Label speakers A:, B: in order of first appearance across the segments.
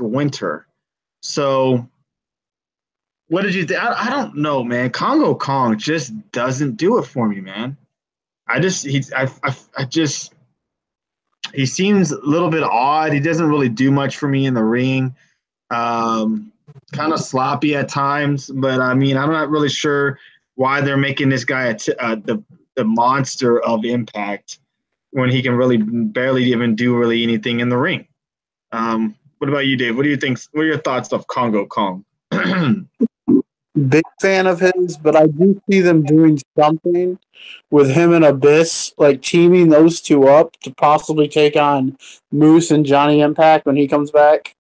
A: winter. So what did you think? I don't know, man. Congo Kong just doesn't do it for me, man. I just he seems a little bit odd. He doesn't really do much for me in the ring. Kind of sloppy at times, but I mean, I'm not really sure why they're making this guy the monster of Impact when he can really barely even do really anything in the ring. What about you, Dave? What do you think? What are your thoughts of Congo Kong?
B: Big fan of his, but I do see them doing something with him and Abyss, like teaming those two up to possibly take on Moose and Johnny Impact when he comes back.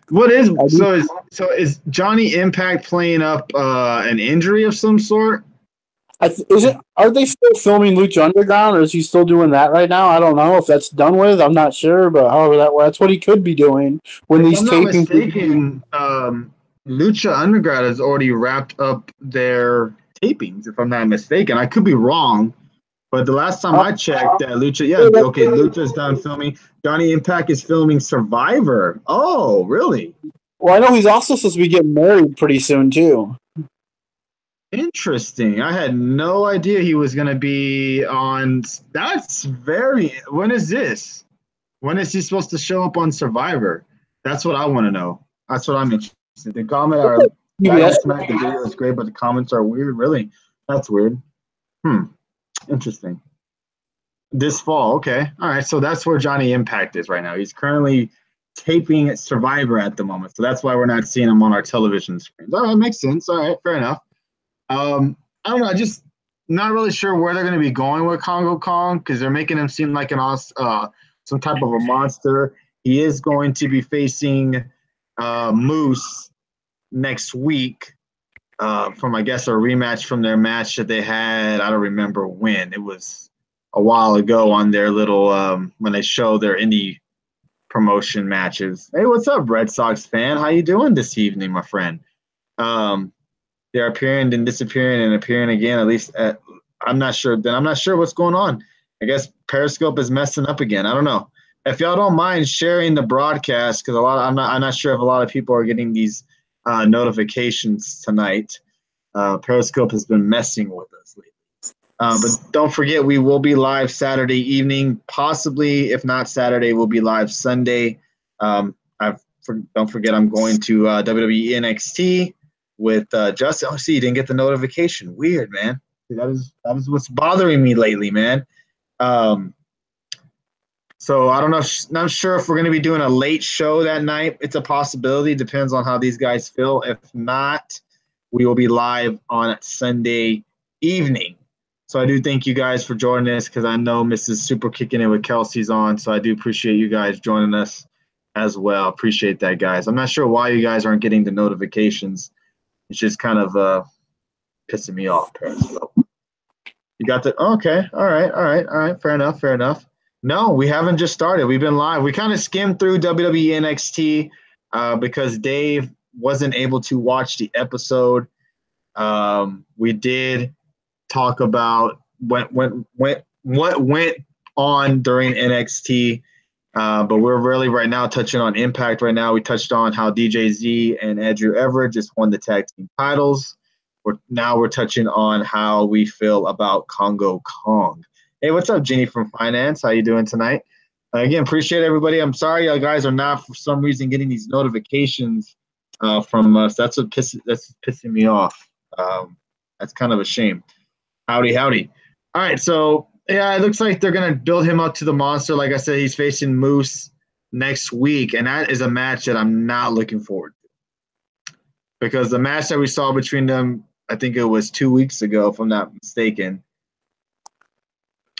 A: What is is Johnny Impact playing up an injury of some sort?
B: Are they still filming Lucha Underground, or is he still doing that right now? I don't know if that's done with. I'm not sure, but however that's what he could be doing when
A: If
B: these
A: I'm not
B: tapings.
A: mistaken, Lucha Underground has already wrapped up their tapings. If I'm not mistaken, I could be wrong, but the last time I checked, Lucha's done filming. Johnny Impact is filming Survivor. Oh, really?
B: Well, I know he's also supposed to be getting married pretty soon too.
A: Interesting. I had no idea he was going to be on. That's very. When is this? When is he supposed to show up on Survivor? That's what I want to know. That's what I'm interested. The comment are the video is great, but the comments are weird. Really, that's weird. Interesting. This fall, okay, all right. So that's where Johnny Impact is right now. He's currently taping Survivor at the moment, so that's why we're not seeing him on our television screens. All right, makes sense. All right, fair enough. I don't know. Just not really sure where they're going to be going with Congo Kong because they're making him seem like some type of a monster. He is going to be facing Moose next week from, I guess, a rematch from their match that they had. I don't remember when. It was a while ago on their little when they show their indie promotion matches. Hey, what's up, Red Sox fan? How you doing this evening, my friend? They're appearing and disappearing and appearing again. At least I'm not sure. Then I'm not sure what's going on. I guess Periscope is messing up again. I don't know. If y'all don't mind sharing the broadcast, because I'm not sure if a lot of people are getting these notifications tonight. Periscope has been messing with us lately. But don't forget, we will be live Saturday evening. Possibly, if not Saturday, we'll be live Sunday. Don't forget, I'm going to WWE NXT with Justin. Oh, see, you didn't get the notification. Weird, man. That is what's bothering me lately, man. So I don't know. Not sure if we're going to be doing a late show that night. It's a possibility. Depends on how these guys feel. If not, we will be live on Sunday evening. So I do thank you guys for joining us because I know Mrs. Super Kicking It with Kelsey's on. So I do appreciate you guys joining us as well. Appreciate that, guys. I'm not sure why you guys aren't getting the notifications. It's just kind of pissing me off. You got the okay. All right. Fair enough. No, we haven't just started. We've been live. We kind of skimmed through WWE NXT because Dave wasn't able to watch the episode. We did talk about what went on during NXT, but we're really right now touching on Impact. Right now, we touched on how DJZ and Andrew Everett just won the tag team titles. We're touching on how we feel about Congo Kong. Hey, what's up, Jenny from Finance? How you doing tonight? Again, appreciate everybody. I'm sorry you guys are not, for some reason, getting these notifications from us. That's pissing me off. That's kind of a shame. Howdy. All right, so, yeah, it looks like they're going to build him up to the monster. Like I said, he's facing Moose next week, and that is a match that I'm not looking forward to. Because the match that we saw between them, I think it was 2 weeks ago, if I'm not mistaken,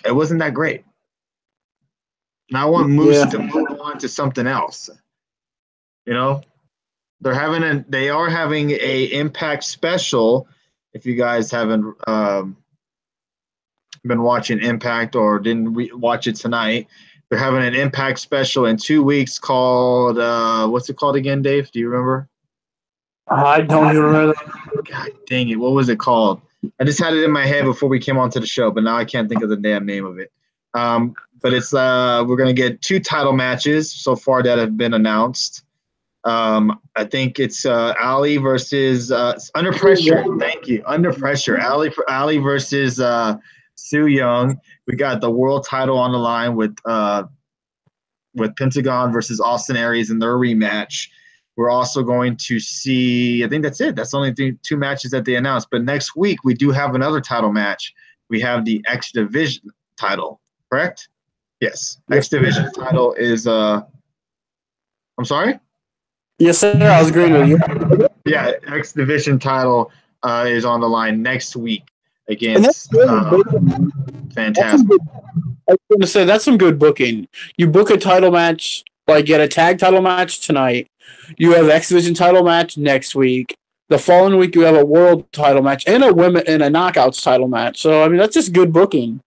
A: it wasn't that great. And I want Moose to move on to something else. You know, they are having a Impact special. If you guys haven't been watching Impact or didn't watch it tonight, they're having an Impact special in 2 weeks called what's it called again, Dave? Do you remember?
B: I don't even remember.
A: God dang it! What was it called? I just had it in my head before we came onto the show, but now I can't think of the damn name of it. But it's we're gonna get 2 title matches so far that have been announced. I think it's Ali versus Under Pressure. Thank you. Under Pressure. Ali versus Su Young. We got the world title on the line with Pentagon versus Austin Aries in their rematch. We're also going to see, I think that's it. That's only 2 matches that they announced. But next week, we do have another title match. We have the X Division title, correct? Yes. X Division title is, I'm sorry?
B: Yes, sir. I was agreeing with you.
A: Yeah, X Division title is on the line next week against Fantastic.
B: I was going to say, that's some good booking. You book a title match, like get a tag title match tonight. You have X Division title match next week. The following week, you have a world title match and a knockouts title match. So, I mean, that's just good booking.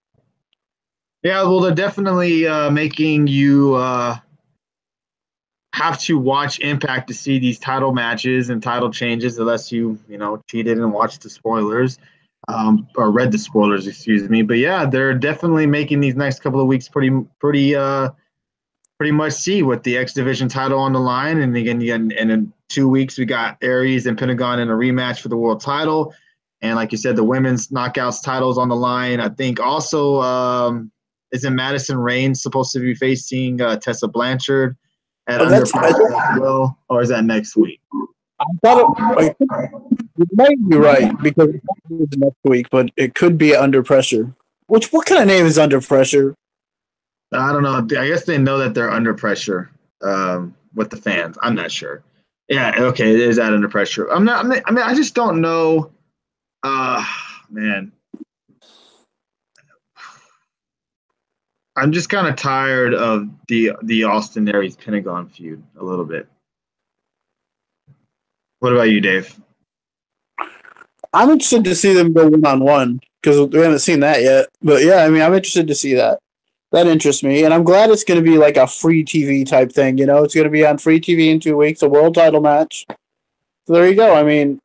A: Yeah, well, they're definitely making you have to watch Impact to see these title matches and title changes, unless you cheated and watched the spoilers. Or read the spoilers, excuse me. But yeah, they're definitely making these next couple of weeks pretty much see with the X Division title on the line. And again, in 2 weeks, we got Aries and Pentagon in a rematch for the world title. And like you said, the women's knockouts titles on the line. I think also isn't Madison Rain supposed to be facing Tessa Blanchard at Under Pressure as well? Or is that next week?
B: I thought it might be right because it's next week, but it could be Under Pressure. What kind of name is Under Pressure?
A: I don't know. I guess they know that they're under pressure with the fans. I'm not sure. Yeah, okay, it is that Under Pressure. I just don't know. Man, I'm just kind of tired of the Austin Aries Pentagon feud a little bit. What about you, Dave?
B: I'm interested to see them go 1-on-1 because we haven't seen that yet. But yeah, I mean, I'm interested to see that. That interests me, and I'm glad it's going to be like a free TV type thing. It's going to be on free TV in 2 weeks, a world title match. So there you go. I mean,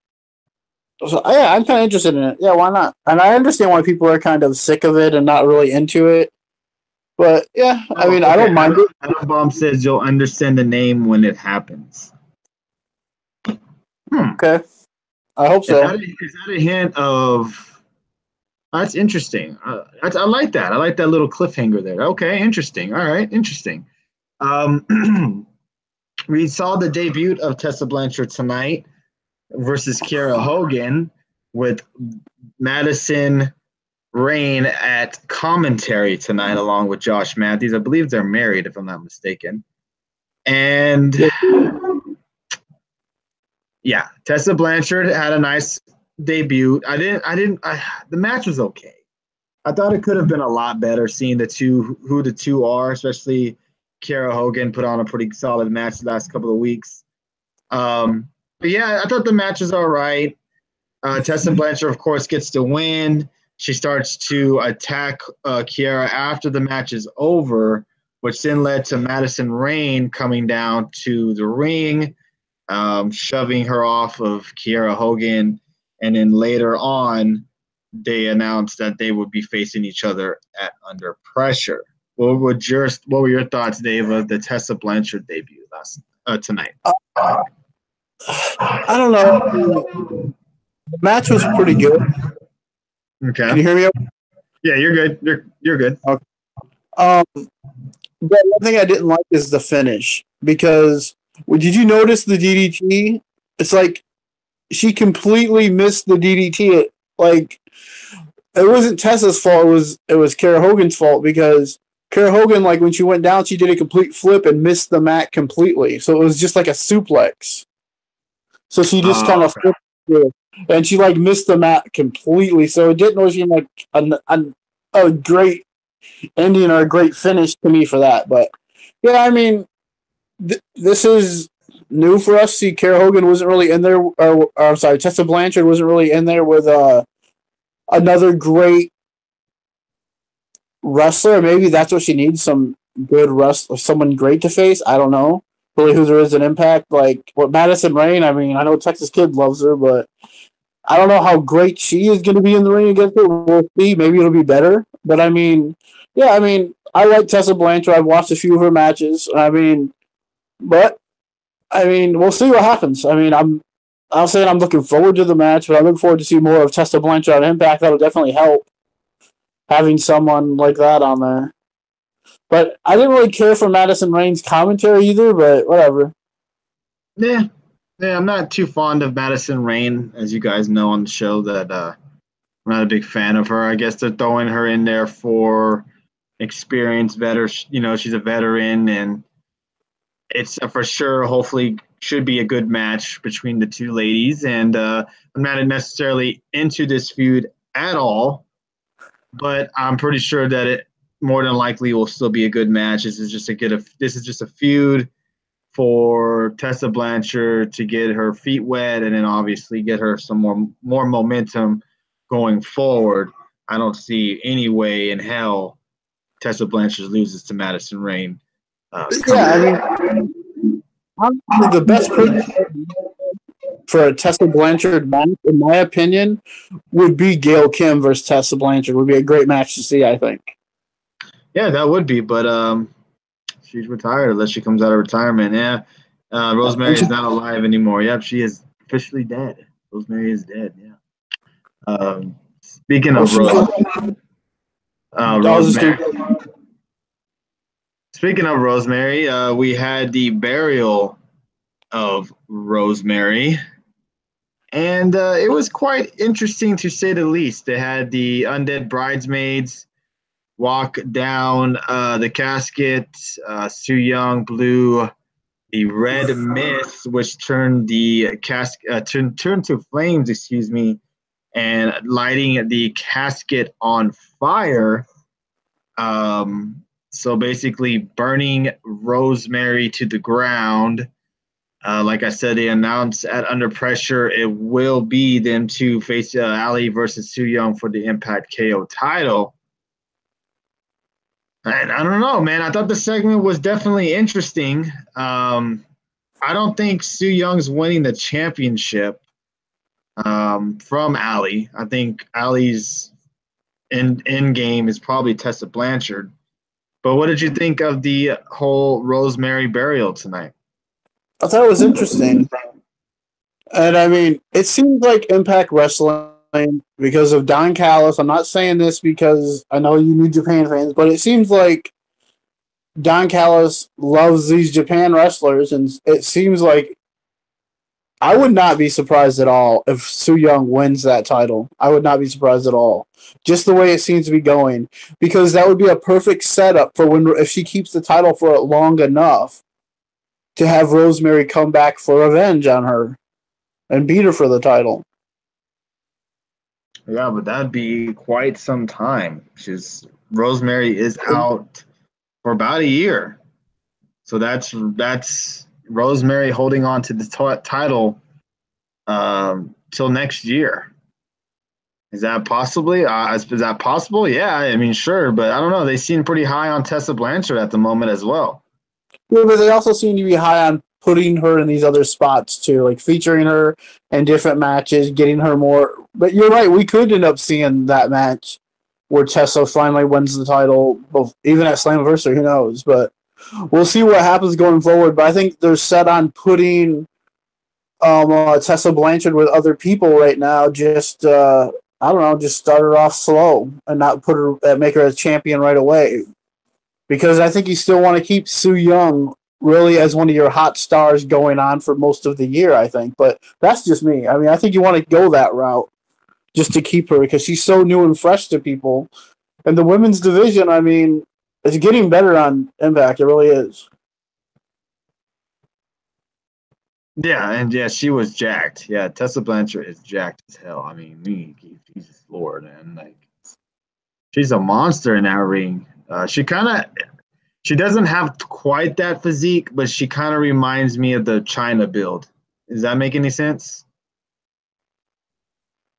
B: so yeah, I'm kind of interested in it. Yeah, why not? And I understand why people are kind of sick of it and not really into it. But yeah, I mean, okay. I don't mind it.
A: Adam Bomb says you'll understand the name when it happens.
B: Okay. I hope so.
A: Is that a hint of? That's interesting. I like that. I like that little cliffhanger there. Okay, interesting. All right, interesting. We saw the debut of Tessa Blanchard tonight versus Kiera Hogan with Madison Rain at commentary tonight, along with Josh Matthews. I believe they're married, if I'm not mistaken. And yeah, Tessa Blanchard had a nice debut. The match was okay. I thought it could have been a lot better seeing who the two are, especially Kiera Hogan put on a pretty solid match the last couple of weeks. But yeah, I thought the match was all right. Tessa Blanchard, of course, gets the win. She starts to attack Kiera after the match is over, which then led to Madison Rain coming down to the ring, shoving her off of Kiera Hogan. And then later on, they announced that they would be facing each other at Under Pressure. What were your thoughts, Dave, of the Tessa Blanchard debut tonight?
B: I don't know. The match was pretty good.
A: Okay.
B: Can you hear me?
A: Yeah, you're good. You're good.
B: Okay. But one thing I didn't like is the finish, because did you notice the DDT? It's like she completely missed the DDT. It wasn't Tessa's fault. It was Kiera Hogan's fault, because Kiera Hogan, like when she went down, she did a complete flip and missed the mat completely. So it was just like a suplex. So she just kind of flipped it, and she like missed the mat completely. So it didn't seem like a great ending or a great finish to me for that. But yeah, I mean, this is new for us. See, Kiera Hogan wasn't really in there, or I'm sorry, Tessa Blanchard wasn't really in there with another great wrestler. Maybe that's what she needs, some good wrestler, someone great to face. I don't know really who there is an Impact. Like what Madison Rain, I mean, I know Texas Kid loves her, but I don't know how great she is going to be in the ring against her. We'll see. Maybe it'll be better. But I mean, Yeah, I mean, I like Tessa Blanchard. I've watched a few of her matches. But we'll see what happens. I'm saying I'm looking forward to the match, but I look forward to see more of Tessa Blanchard on Impact. That'll definitely help having someone like that on there. But I didn't really care for Madison Rain's commentary either. But whatever.
A: Yeah, I'm not too fond of Madison Rain, as you guys know on the show. That I'm not a big fan of her. I guess they're throwing her in there for experience, better. She's a veteran, and it's for sure. Hopefully, should be a good match between the two ladies. And I'm not necessarily into this feud at all, but I'm pretty sure that it more than likely will still be a good match. This is just a feud for Tessa Blanchard to get her feet wet and then obviously get her some more momentum going forward. I don't see any way in hell Tessa Blanchard loses to Madison Rain.
B: The best person for a Tessa Blanchard match, in my opinion, would be Gail Kim versus Tessa Blanchard. Would be a great match to see, I think.
A: Yeah, that would be, but she's retired unless she comes out of retirement. Yeah, Rosemary is not alive anymore. Yep, she is officially dead. Rosemary is dead. Yeah. Speaking of Rosemary. Speaking of Rosemary, we had the burial of Rosemary, and it was quite interesting to say the least. They had the undead bridesmaids walk down the casket. Su Yung blew the red mist, which turned the turned to flames. Excuse me, and lighting the casket on fire. So basically, burning Rosemary to the ground. Like I said, they announced at Under Pressure it will be them to face Ali versus Su Yung for the Impact KO title. And I don't know, man. I thought the segment was definitely interesting. I don't think Su Young's winning the championship from Ali. I think Ali's end game is probably Tessa Blanchard. But what did you think of the whole Rosemary burial tonight?
B: I thought it was interesting. And it seems like Impact Wrestling, because of Don Callis, I'm not saying this because I know you New Japan fans, but it seems like Don Callis loves these Japan wrestlers, and it seems like I would not be surprised at all if Su Yung wins that title. I would not be surprised at all. Just the way it seems to be going. Because that would be a perfect setup for if she keeps the title for it long enough to have Rosemary come back for revenge on her and beat her for the title.
A: Yeah, but that'd be quite some time. Rosemary is out for about a year. So that's Rosemary holding on to the title till next year. Is that possibly? Is that possible? Yeah, sure, but I don't know. They seem pretty high on Tessa Blanchard at the moment as well.
B: Yeah, but they also seem to be high on putting her in these other spots too, like featuring her in different matches, getting her more. But you're right, we could end up seeing that match where Tessa finally wins the title, even at Slammiversary. Who knows? But we'll see what happens going forward. But I think they're set on putting Tessa Blanchard with other people right now. Just I don't know, just start her off slow and not make her a champion right away. Because I think you still want to keep Su Yung really as one of your hot stars going on for most of the year, I think. But that's just me. I think you want to go that route just to keep her because she's so new and fresh to people. And the women's division, it's getting better on Impact. It really is.
A: Yeah, and yeah, she was jacked. Yeah, Tessa Blanchard is jacked as hell. Jesus Lord, man. She's a monster in that ring. She doesn't have quite that physique, but she kind of reminds me of the China build. Does that make any sense?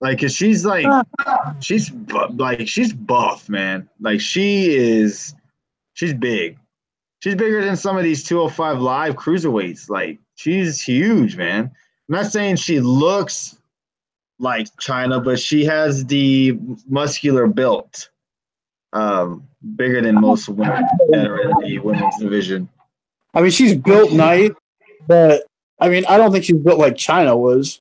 A: Cause she's she's buff, man. She's big. She's bigger than some of these 205 Live cruiserweights. She's huge, man. I'm not saying she looks like China, but she has the muscular build. Bigger than most women that are in the women's division.
B: I mean, she's built nice, but I mean, I don't think she's built like China was.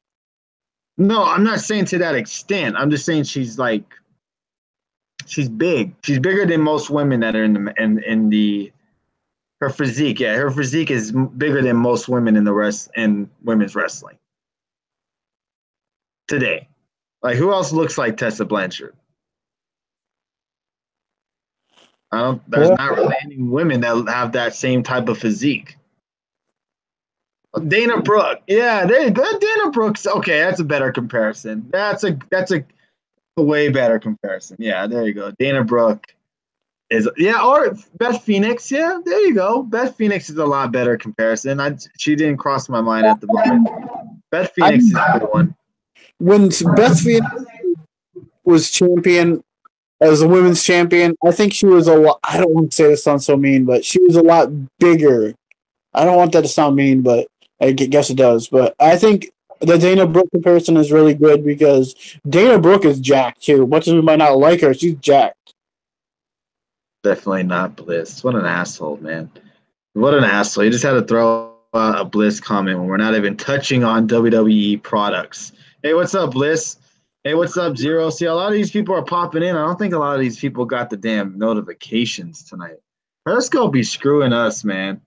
A: No, I'm not saying to that extent. I'm just saying she's big. She's bigger than most women that are in the her physique. Yeah, her physique is bigger than most women in women's wrestling today. Like who else looks like Tessa Blanchard? I don't. There's not really any women that have that same type of physique. Dana Brooke, yeah, there you go. Dana Brooks, okay, that's a better comparison. That's a way better comparison. Yeah, there you go. Dana Brooke is or Beth Phoenix. Yeah, there you go. Beth Phoenix is a lot better comparison. She didn't cross my mind at the moment. Beth Phoenix is a good one.
B: When Beth Phoenix was champion as a women's champion, I think she was a lot. I don't want to say this sounds so mean, but she was a lot bigger. I don't want that to sound mean, but I guess it does. But I think the Dana Brooke comparison is really good because Dana Brooke is jacked too. Much as we might not like her, she's jacked.
A: Definitely not Bliss. What an asshole, man. What an asshole. You just had to throw a Bliss comment when we're not even touching on WWE products. Hey, what's up, Bliss? Hey, what's up, Zero? See, a lot of these people are popping in. I don't think a lot of these people got the damn notifications tonight. Periscope be screwing us, man.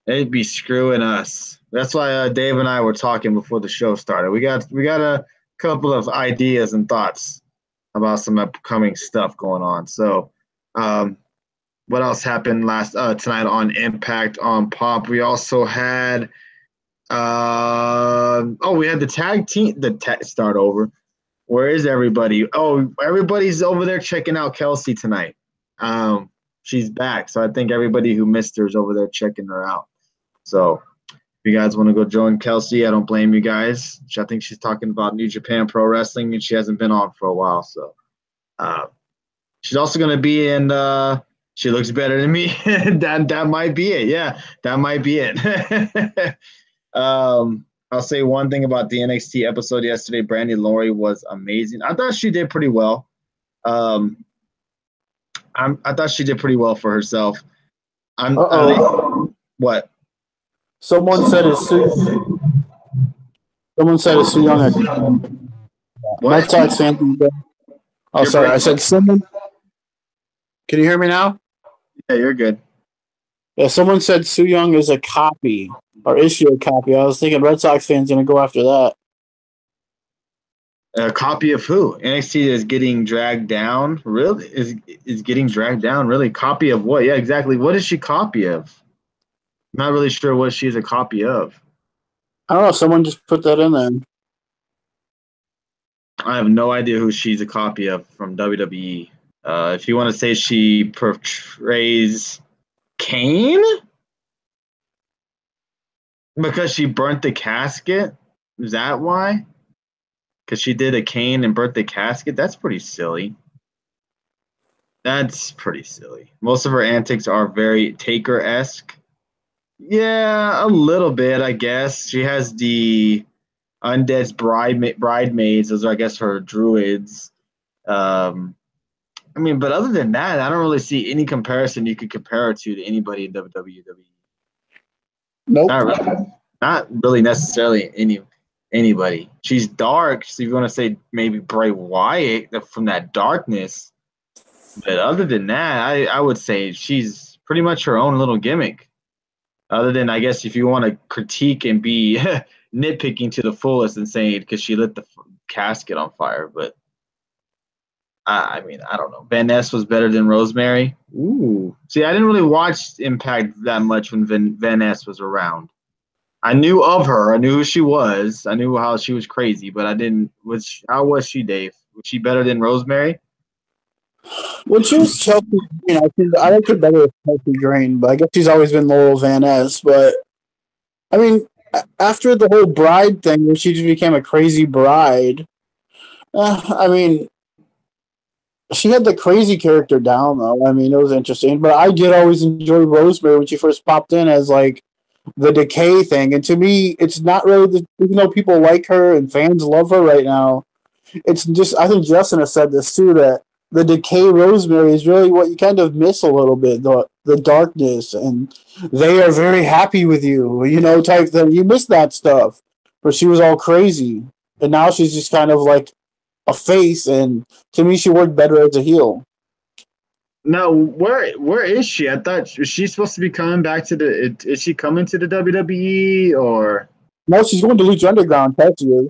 A: They'd be screwing us. That's why Dave and I were talking before the show started. We got a couple of ideas and thoughts about some upcoming stuff going on. So, what else happened tonight on Impact on Pop? We also had we had the tag team start over. Where is everybody? Oh, everybody's over there checking out Kelsey tonight. She's back, so I think everybody who missed her is over there checking her out. So if you guys want to go join Kelsey, I don't blame you guys. I think she's talking about New Japan Pro Wrestling, and she hasn't been on for a while. So she's also going to be in She Looks Better Than Me. that might be it. Yeah, that might be it. I'll say one thing about the NXT episode yesterday. Brandy Laurie was amazing. I thought she did pretty well. I thought she did pretty well for herself. What?
B: Someone said it's Sue. Someone said it's Sue Young. Red Sox fan. Oh, sorry. I said someone. Can you hear me now?
A: Yeah, you're good.
B: Yeah, someone said Sue Young is a copy, or is she a copy? I was thinking Red Sox fans going to go after that.
A: A copy of who? NXT is getting dragged down? Really? Is getting dragged down? Really? Copy of what? Yeah, exactly. What is she copy of? I'm not really sure what she's a copy of.
B: I don't know. Someone just put that in there.
A: I have no idea who she's a copy of from WWE. If you want to say she portrays Kane because she burnt the casket, is that why? Because she did a Kane and burnt the casket? That's pretty silly. Most of her antics are very Taker-esque. Yeah, a little bit, I guess. She has the Undead's bridemaids. Those are, I guess, her druids. But other than that, I don't really see any comparison you could compare her to anybody in WWE.
B: Nope.
A: Not really necessarily anybody. She's dark, so if you want to say maybe Bray Wyatt from that darkness. But other than that, I would say she's pretty much her own little gimmick. Other than, I guess, if you want to critique and be nitpicking to the fullest and saying because she lit the casket on fire. But, I don't know. Van Ness was better than Rosemary. Ooh. See, I didn't really watch Impact that much when Van Ness was around. I knew of her. I knew who she was. I knew how she was crazy, but I didn't. How was she, Dave? Was she better than Rosemary?
B: When she was Chelsea Green, I liked her better with Chelsea Green, but I guess she's always been Laurel Van Ness. But, after the whole bride thing where she just became a crazy bride, she had the crazy character down, though. It was interesting. But I did always enjoy Rosemary when she first popped in as, the decay thing. And to me, it's not really, even though people like her and fans love her right now, it's just, I think Justin has said this too, that the decay Rosemary is really what you kind of miss a little bit, the darkness, and they are very happy with you, type thing. You miss that stuff. But she was all crazy. And now she's just kind of like a face, and to me she worked better as a heel.
A: No, where is she? I thought she's supposed to be coming back to the. Is she coming to the WWE or
B: No, she's going to Lucha Underground, she is.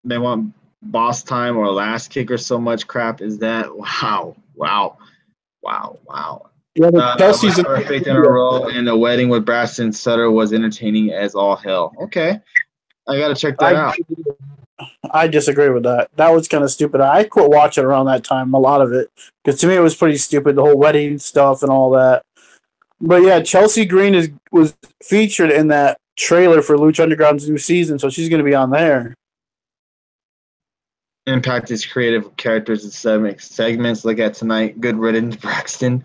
A: they want boss time or last kick or so much crap? Is that wow?
B: Yeah, but
A: Was
B: Chelsea's
A: perfect in a row, and the wedding with Braxton Sutter was entertaining as all hell. Okay, I gotta check that out.
B: I disagree with that. That was kind of stupid. I quit watching around that time, a lot of it, because to me it was pretty stupid, the whole wedding stuff and all that. But yeah, Chelsea Green was featured in that trailer for Lucha Underground's new season, so she's going to be on there.
A: Impact is creative characters in segments. Look at tonight. Good riddance, Braxton.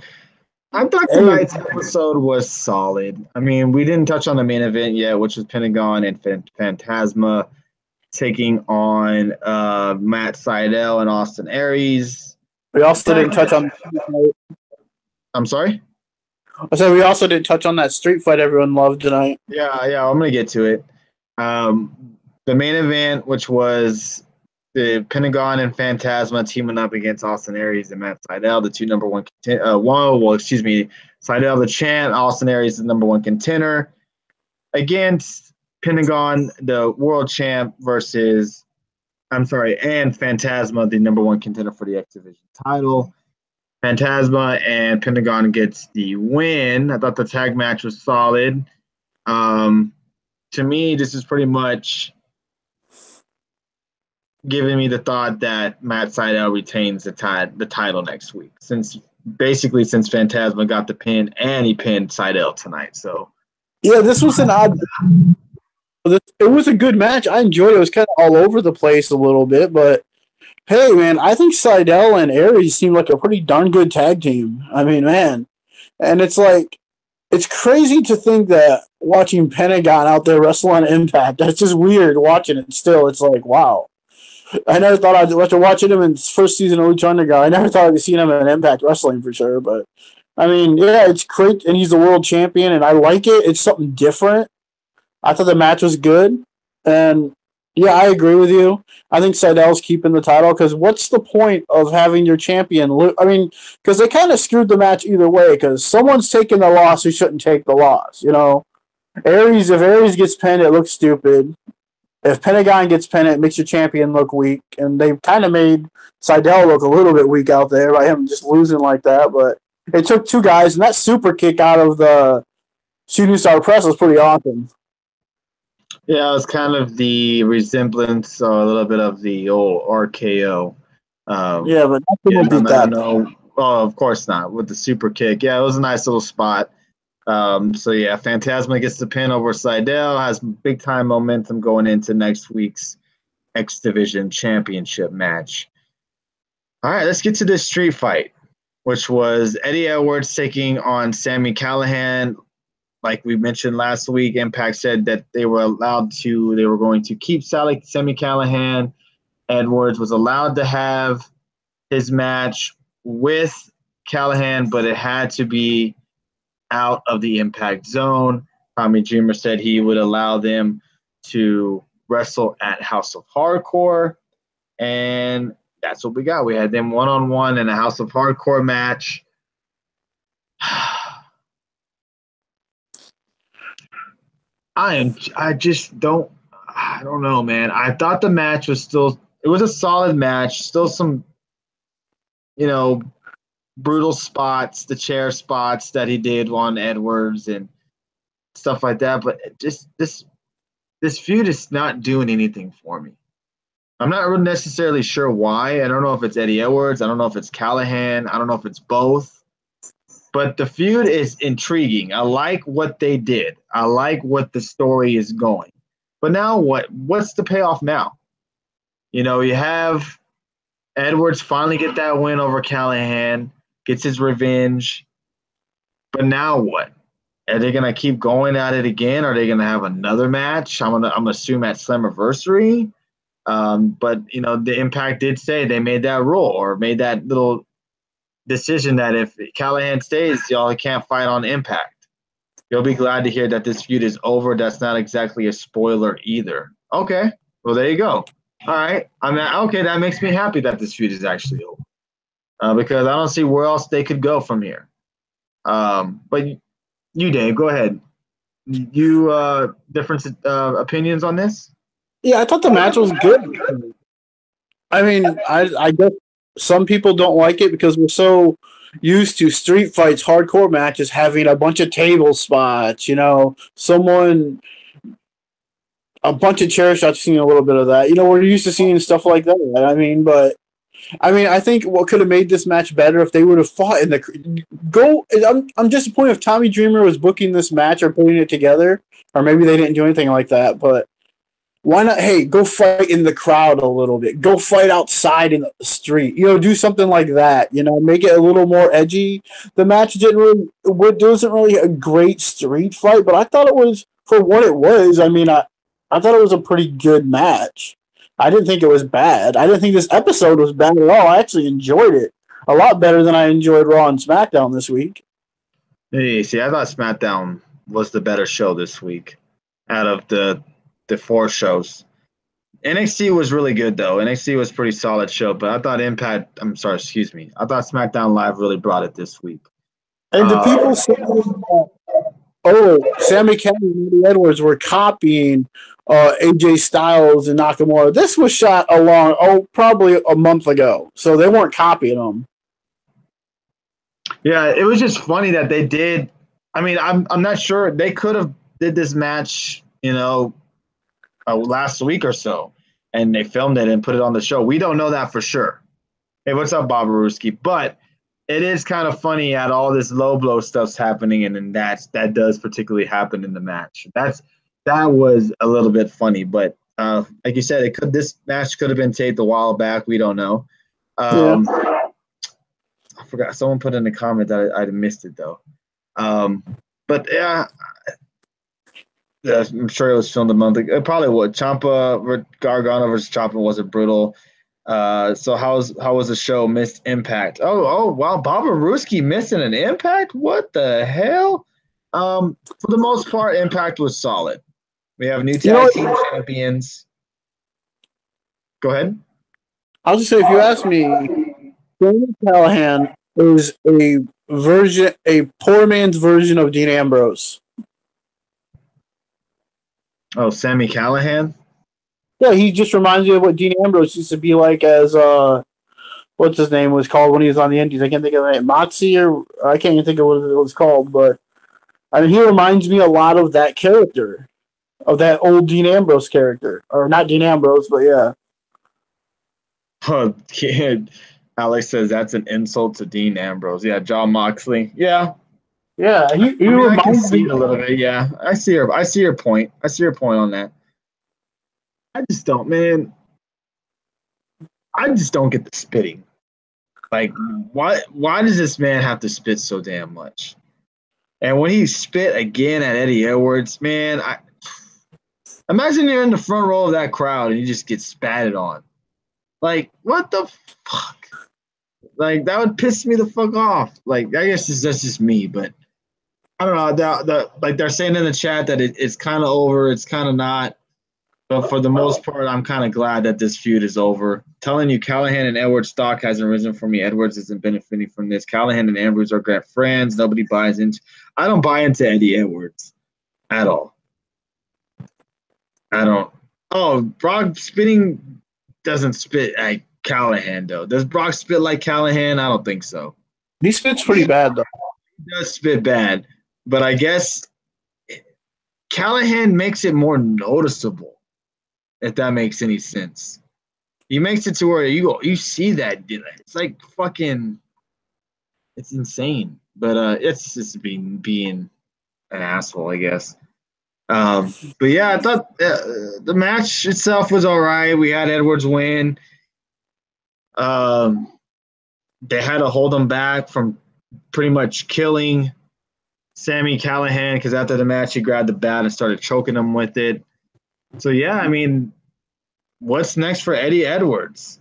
A: I thought tonight's episode was solid. I mean, we didn't touch on the main event yet, which was Pentagon and Phantasma taking on Matt Sydal and Austin Aries.
B: We also didn't touch on.
A: I'm sorry?
B: I said we also didn't touch on that street fight everyone loved tonight.
A: Yeah, I'm going to get to it. The main event, which was the Pentagon and Phantasma teaming up against Austin Aries and Matt Sydal, the two number one Sydal the champ, Austin Aries the number one contender against Pentagon, the world champ, and Phantasma, the number one contender for the X Division title. Phantasma and Pentagon gets the win. I thought the tag match was solid. To me, this is pretty much giving me the thought that Matt Sydal retains the title next week, since Phantasma got the pin and he pinned Sydal tonight. So
B: yeah, this was an odd. It was a good match. I enjoyed it. It was kind of all over the place a little bit, but hey, man, I think Sydal and Aries seem like a pretty darn good tag team. I mean, man, and it's like it's crazy to think that watching Pentagon out there wrestle on Impact. That's just weird watching it. Still, it's like wow. I never thought after watching him in his first season of Lucha Underground, I never thought I'd see him in Impact Wrestling for sure. But I mean, yeah, it's great, and he's the world champion, and I like it. It's something different. I thought the match was good, and yeah, I agree with you. I think Sydal's keeping the title because what's the point of having your champion? I mean, because they kind of screwed the match either way. Because someone's taking the loss who shouldn't take the loss. If Aries gets pinned, it looks stupid. If Pentagon gets pinned, it makes your champion look weak, and they kind of made Sydal look a little bit weak out there by him just losing like that. But it took two guys, and that super kick out of the Shooting Star Press was pretty awesome.
A: Yeah, it was kind of the resemblance or a little bit of the old RKO.
B: Yeah, but nothing will beat that.
A: No, of course not. With the super kick. Yeah, it was a nice little spot. So yeah, Phantasma gets the pin over Sydal, has big time momentum going into next week's X Division Championship match. All right, let's get to this street fight, which was Eddie Edwards taking on Sami Callihan. Like we mentioned last week, Impact said that they were going to keep Sami Callihan. Edwards was allowed to have his match with Callihan, but it had to be out of the Impact zone. Tommy Dreamer said he would allow them to wrestle at House of Hardcore, and that's what we got. We had them one-on-one in a House of Hardcore match. I don't know, man. I thought the match was it was a solid match. Still some, brutal spots, the chair spots that he did on Edwards and stuff like that. But just this feud is not doing anything for me. I'm not necessarily sure why. I don't know if it's Eddie Edwards. I don't know if it's Callihan. I don't know if it's both. But the feud is intriguing. I like what they did. I like what the story is going. But now what? What's the payoff now? You have Edwards finally get that win over Callihan, gets his revenge. But now what? Are they gonna keep going at it again? Are they gonna have another match? I'm gonna assume at Slammiversary. But the Impact did say they made that rule or made that little decision that if Callahan stays, y'all can't fight on Impact. You'll be glad to hear that this feud is over. That's not exactly a spoiler either. Okay, well there you go. All right, okay. That makes me happy that this feud is actually over because I don't see where else they could go from here. But you, Dave, go ahead. You different opinions on this?
B: Yeah, I thought the match was good. I mean, I guess some people don't like it because we're so used to street fights, hardcore matches having a bunch of table spots, a bunch of chair shots, seeing a little bit of that. We're used to seeing stuff like that. I think what could have made this match better if they would have fought in the go. I'm disappointed if Tommy Dreamer was booking this match or putting it together, or maybe they didn't do anything like that. But why not? Hey, go fight in the crowd a little bit. Go fight outside in the street. Do something like that. Make it a little more edgy. The match wasn't really a great street fight, but I thought it was for what it was. I thought it was a pretty good match. I didn't think it was bad. I didn't think this episode was bad at all. I actually enjoyed it a lot better than I enjoyed Raw and SmackDown this week.
A: Hey, see, I thought SmackDown was the better show this week out of the 4 shows. NXT was really good though. NXT was a pretty solid show, but I thought I thought SmackDown Live really brought it this week.
B: And the people saying, Sammy Callahan and Eddie Edwards were copying AJ Styles and Nakamura. This was shot probably a month ago, so they weren't copying them.
A: Yeah, it was just funny that they did. I mean, I'm not sure they could have did this match, last week or so, and they filmed it and put it on the show. We don't know that for sure. Hey, what's up, Bob Aruski? But it is kind of funny at all this low blow stuff's happening, and then that does particularly happen in the match. That was a little bit funny, but like you said, this match could have been taped a while back. We don't know. I forgot. Someone put in the comment that I missed it though. But yeah, I'm sure it was filmed a month ago. It probably would. Ciampa Gargano versus Ciampa wasn't brutal. So how was the show? Missed Impact. Oh wow, Bob Aruski missing an Impact? What the hell? For the most part, Impact was solid. We have new tag team champions. Go ahead.
B: I'll just say, if you ask me, Sammy Callahan is a poor man's version of Dean Ambrose.
A: Oh, Sammy Callahan?
B: Yeah, he just reminds me of what Dean Ambrose used to be like as what's his name was called when he was on the Indies. I can't think of the name. Moxie, or I can't even think of what it was called, but he reminds me a lot of that character, of that old Dean Ambrose character, or not Dean Ambrose, but yeah.
A: Oh, kid. Alex says that's an insult to Dean Ambrose. Yeah, John Moxley. Yeah.
B: Yeah, he
A: I can see it a little bit. Yeah, I see your point. I see your point on that. I just don't, man. I just don't get the spitting. Like, why does this man have to spit so damn much? And when he spit again at Eddie Edwards, man, imagine you're in the front row of that crowd and you just get spatted on. Like, what the fuck? Like, that would piss me the fuck off. Like, I guess that's just me, but I don't know. Like they're saying in the chat that it's kind of over. It's kind of not. But for the most part, I'm kind of glad that this feud is over. Telling you, Callahan and Edwards' stock hasn't risen for me. Edwards isn't benefiting from this. Callahan and Ambrose are great friends. Nobody buys into. I don't buy into Eddie Edwards at all. I don't. Oh, Brock spitting doesn't spit like Callahan, though. Does Brock spit like Callahan? I don't think so.
B: He spits pretty bad, though.
A: He does spit bad. But I guess Callahan makes it more noticeable, if that makes any sense. He makes it to where you see that. It's like fucking – it's insane. But it's just being an asshole, I guess. But, yeah, I thought the match itself was all right. We had Edwards win. They had to hold him back from pretty much killing – Sammy Callahan, because after the match he grabbed the bat and started choking him with it. So yeah, I mean, what's next for Eddie Edwards?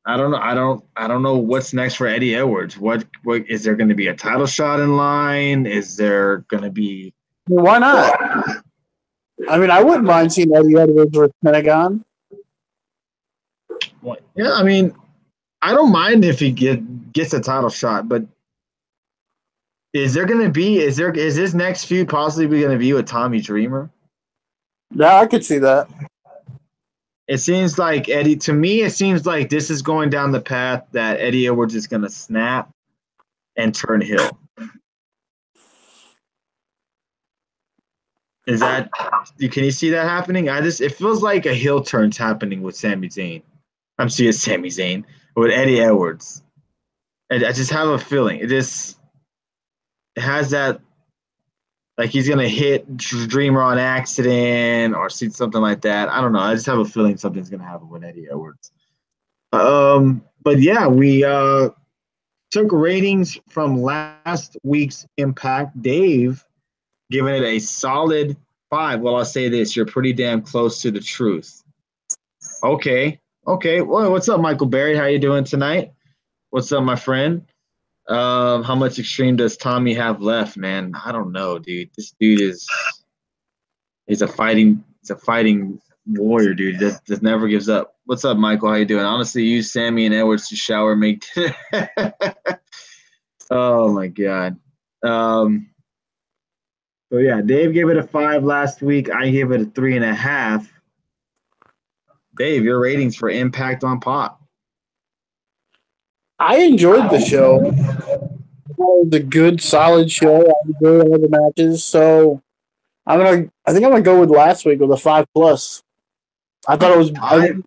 A: I don't know. I don't know what's next for Eddie Edwards. What is there going to be a title shot in line? Is there going to be?
B: Well, why not? I mean, I wouldn't mind seeing Eddie Edwards with Pentagon.
A: Yeah, I mean, I don't mind if he gets a title shot, but is his next feud possibly going to be with Tommy Dreamer?
B: Yeah, I could see that.
A: It seems like to me, it seems like this is going down the path that Eddie Edwards is going to snap and turn heel. Can you see that happening? It feels like a heel turn's happening with Sami Zayn. I'm seeing Sami Zayn with Eddie Edwards. I just have a feeling it has that, like he's gonna hit Dreamer on accident or see something like that. I don't know. I just have a feeling something's gonna happen with Eddie Edwards. But yeah, we took ratings from last week's Impact. Dave giving it a solid 5. Well, I'll say this: you're pretty damn close to the truth. Okay. Well, what's up, Michael Berry? How you doing tonight? What's up, my friend? How much Extreme does Tommy have left, man? I don't know, dude. This dude is a fighting warrior, dude. Just never gives up. What's up, Michael? How you doing? Honestly, use Sammy and Edwards to shower, make. Oh my god. So yeah, Dave gave it a 5 last week. I gave it a 3.5. Dave, your ratings for Impact on Pop?
B: I enjoyed the show. It was a good, solid show. I enjoyed all the matches, so I think I'm gonna go with last week with a 5+. I thought it was
A: 5+.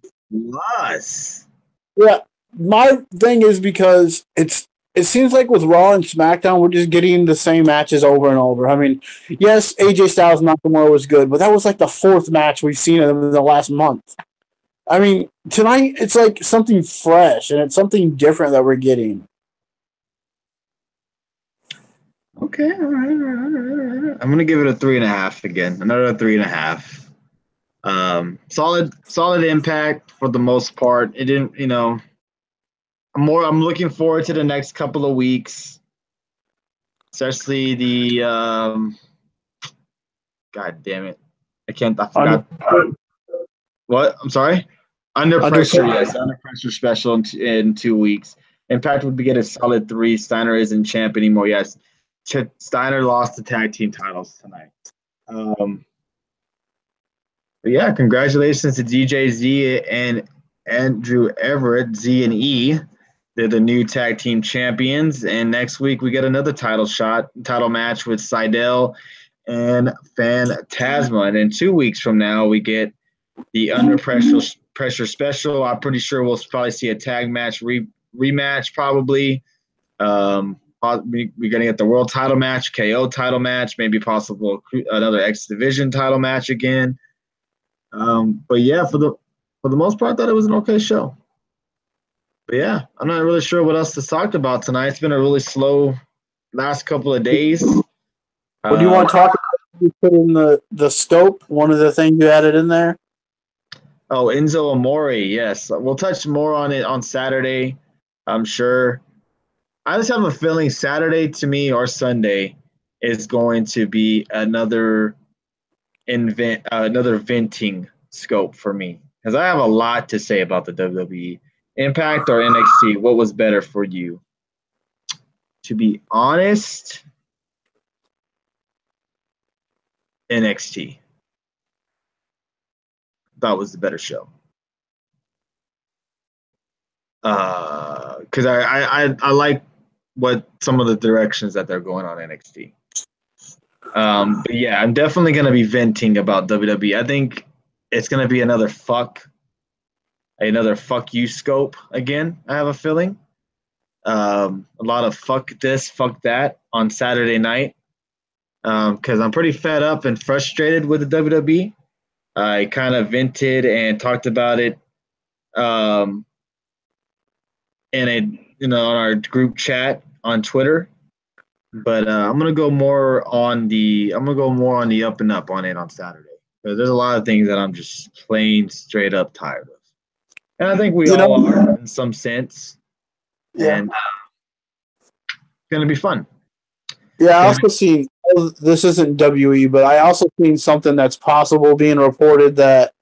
B: Yeah, my thing is because it seems like with Raw and SmackDown, we're just getting the same matches over and over. I mean, yes, AJ Styles Nakamura was good, but that was like the 4th match we've seen in the last month. I mean, tonight it's like something fresh and it's something different that we're getting.
A: Okay, all right. I'm gonna give it a 3.5 again. Another 3.5. Solid Impact for the most part. It didn't, I'm looking forward to the next couple of weeks, especially the God damn it, I forgot. What? I'm sorry. Under Pressure, yes. Under Pressure special in 2 weeks. Impact would get a solid 3. Steiner isn't champ anymore. Yes, Steiner lost the tag team titles tonight. But yeah, congratulations to DJ Z and Andrew Everett, Z and E. They're the new tag team champions. And next week we get another title match with Seidel and Phantasma. And then 2 weeks from now we get the Under Pressure special. I'm pretty sure we'll probably see a tag match rematch probably. We're gonna get the world title match, KO title match, maybe possible another X Division title match again. But yeah, for the most part, I thought it was an okay show. But yeah, I'm not really sure what else to talk about tonight. It's been a really slow last couple of days.
B: What do you want to talk about? You put in the scope, one of the things you added in there.
A: Oh, Enzo Amore, yes. We'll touch more on it on Saturday, I'm sure. I just have a feeling Saturday to me or Sunday is going to be another venting scope for me, because I have a lot to say about the WWE. Impact or NXT, what was better for you? To be honest, NXT. That was the better show. Because I like what some of the directions that they're going on NXT. But yeah, I'm definitely going to be venting about WWE. I think it's going to be another fuck you scope again. I have a feeling. A lot of fuck this, fuck that on Saturday night. Because I'm pretty fed up and frustrated with the WWE. I kind of vented and talked about it in on our group chat on Twitter. But I'm gonna go more on the up and up on it on Saturday. There's a lot of things that I'm just plain straight up tired of. And I think we
B: You
A: all
B: know,
A: are in some sense.
B: yeah,
A: And it's going to be fun.
B: yeah. I also seen this isn't WE, but I also seen something that's possible being reported that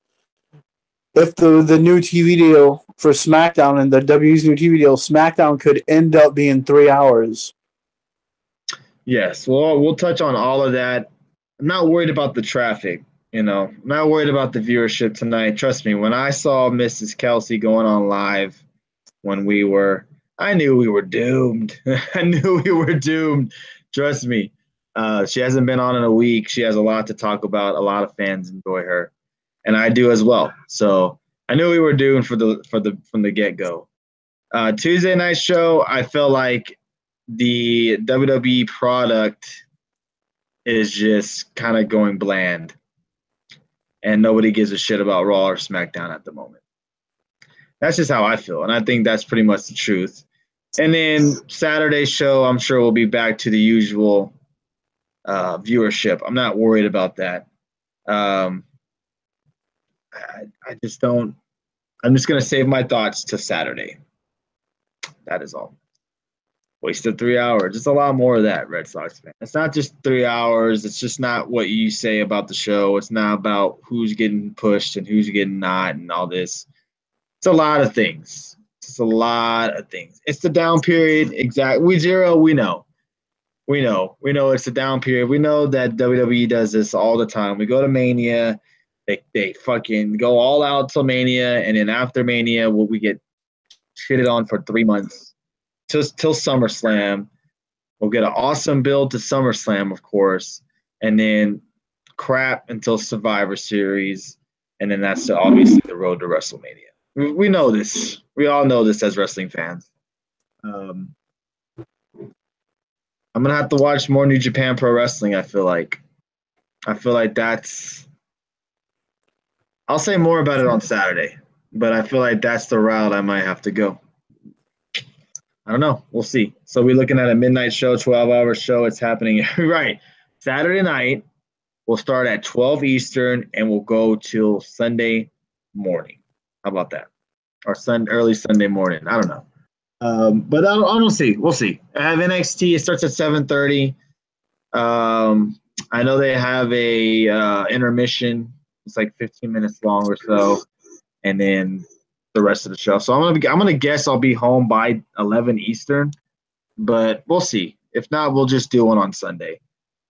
B: if the new TV deal for SmackDown and the WWE's new TV deal, SmackDown could end up being 3 hours.
A: Yes, well, we'll touch on all of that. I'm not worried about the traffic, I'm not worried about the viewership tonight. Trust me, when I saw Mrs. Kelsey going on live I knew we were doomed. I knew we were doomed. Trust me. She hasn't been on in a week. She has a lot to talk about. A lot of fans enjoy her, and I do as well. So I knew we were doomed from the get go. Tuesday night show, I felt like the WWE product is just kind of going bland, and nobody gives a shit about Raw or SmackDown at the moment. That's just how I feel, and I think that's pretty much the truth. And then Saturday show, I'm sure we'll be back to the usual viewership. I'm not worried about that. I just don't. I'm just gonna save my thoughts to Saturday. That is all. Wasted 3 hours. It's a lot more of that, Red Sox fan. It's not just 3 hours. It's just not what you say about the show. It's not about who's getting pushed and who's getting not and all this. It's a lot of things. It's a lot of things. It's the down period. Exactly. We know. We know it's a down period. We know that WWE does this all the time. We go to Mania. They fucking go all out till Mania. And then after Mania, we get shitted on for 3 months. Till SummerSlam. We'll get an awesome build to SummerSlam, of course, and then crap until Survivor Series, and then that's obviously the road to WrestleMania. We know this. We all know this as wrestling fans. I'm gonna have to watch more New Japan Pro Wrestling. I feel like that's. I'll say more about it on Saturday, but I feel like that's the route I might have to go. I don't know. We'll see. So we're looking at a midnight show, 12-hour show. It's happening right Saturday night. We'll start at 12 Eastern and we'll go till Sunday morning. How about that? Or early Sunday morning. I don't know. But I don't see. We'll see. I have NXT. It starts at 7:30. I know they have a intermission. It's like 15 minutes long or so, and then the rest of the show. So I'm gonna guess I'll be home by 11 Eastern, but we'll see. If not, we'll just do one on Sunday.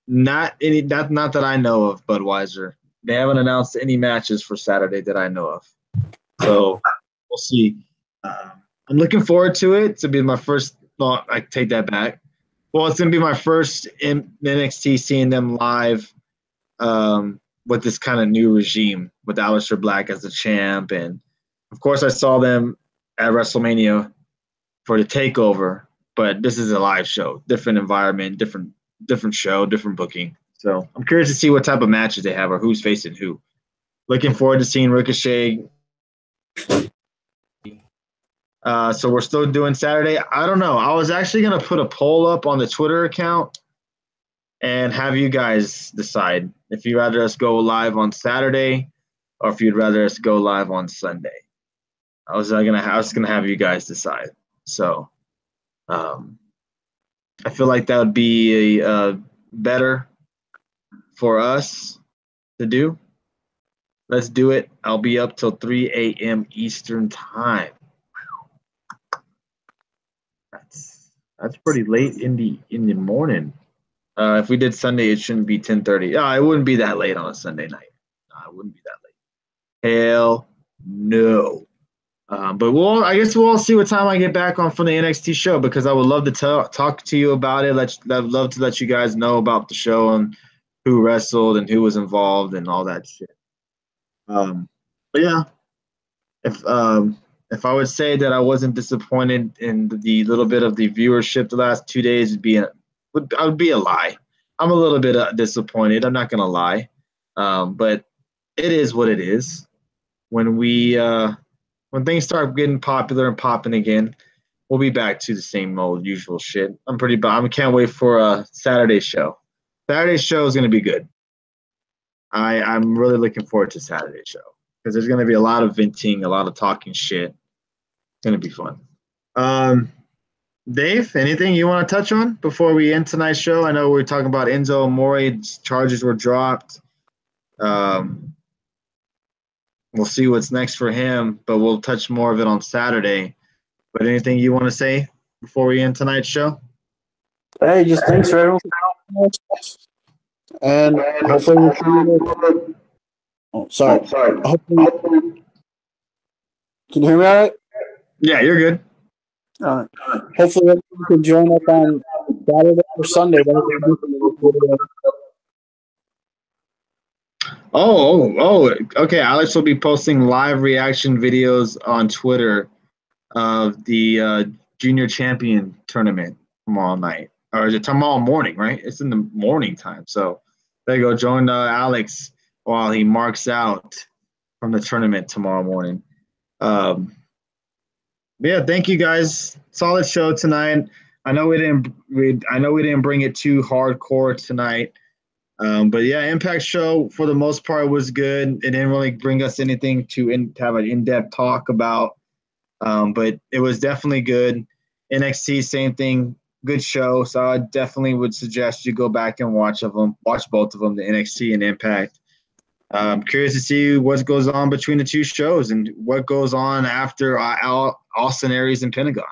A: Not that I know of. Budweiser. They haven't announced any matches for Saturday that I know of. So we'll see. I'm looking forward to it. To be my first. No, I take that back. Well, it's gonna be my first in NXT seeing them live with this kind of new regime with Aleister Black as the champ, and of course I saw them at WrestleMania for the takeover. But this is a live show, different environment, different show, different booking. So I'm curious to see what type of matches they have or who's facing who. Looking forward to seeing Ricochet. So we're still doing Saturday. I don't know. I was actually going to put a poll up on the Twitter account and have you guys decide if you'd rather us go live on Saturday or if you'd rather us go live on Sunday. I was gonna have you guys decide. So I feel like that would be better for us to do. Let's do it. I'll be up till 3 a.m. Eastern time. That's pretty late in the morning. If we did Sunday, it shouldn't be 10:30. Yeah, it wouldn't be that late on a Sunday night. No, it wouldn't be that late. Hell no. But I guess we'll all see what time I get back on from the NXT show because I would love to talk to you about it. I'd love to let you guys know about the show and who wrestled and who was involved and all that shit. But yeah, if I would say that I wasn't disappointed in the little bit of the viewership the last 2 days, I would be a lie. I'm a little bit disappointed. I'm not gonna lie, but it is what it is. When things start getting popular and popping again, we'll be back to the same old usual shit. I can't wait for a Saturday show. Saturday show is gonna be good. I'm really looking forward to Saturday's show because there's going to be a lot of venting, a lot of talking shit. It's going to be fun. Dave, anything you want to touch on before we end tonight's show? I know we're talking about Enzo Amore. Charges were dropped. We'll see what's next for him, but we'll touch more of it on Saturday. But anything you want to say before we end tonight's show?
B: Hey, just thanks for everyone. And hopefully we'll see you. Oh, sorry. Hopefully, can you hear me all right?
A: Yeah, you're good.
B: Hopefully you can join us on Saturday or Sunday.
A: Okay. Alex will be posting live reaction videos on Twitter of the junior champion tournament tomorrow night. Or is it tomorrow morning, right? It's in the morning time. So there you go. Join Alex while he marks out from the tournament tomorrow morning. Yeah, thank you guys. Solid show tonight. I know we didn't bring it too hardcore tonight. But yeah, Impact show for the most part was good. It didn't really bring us anything to have an in-depth talk about. But it was definitely good. NXT, same thing, good show. So I definitely would suggest you go back and watch both of them, the NXT and Impact. I'm curious to see what goes on between the two shows and what goes on after Austin Aries and Pentagon.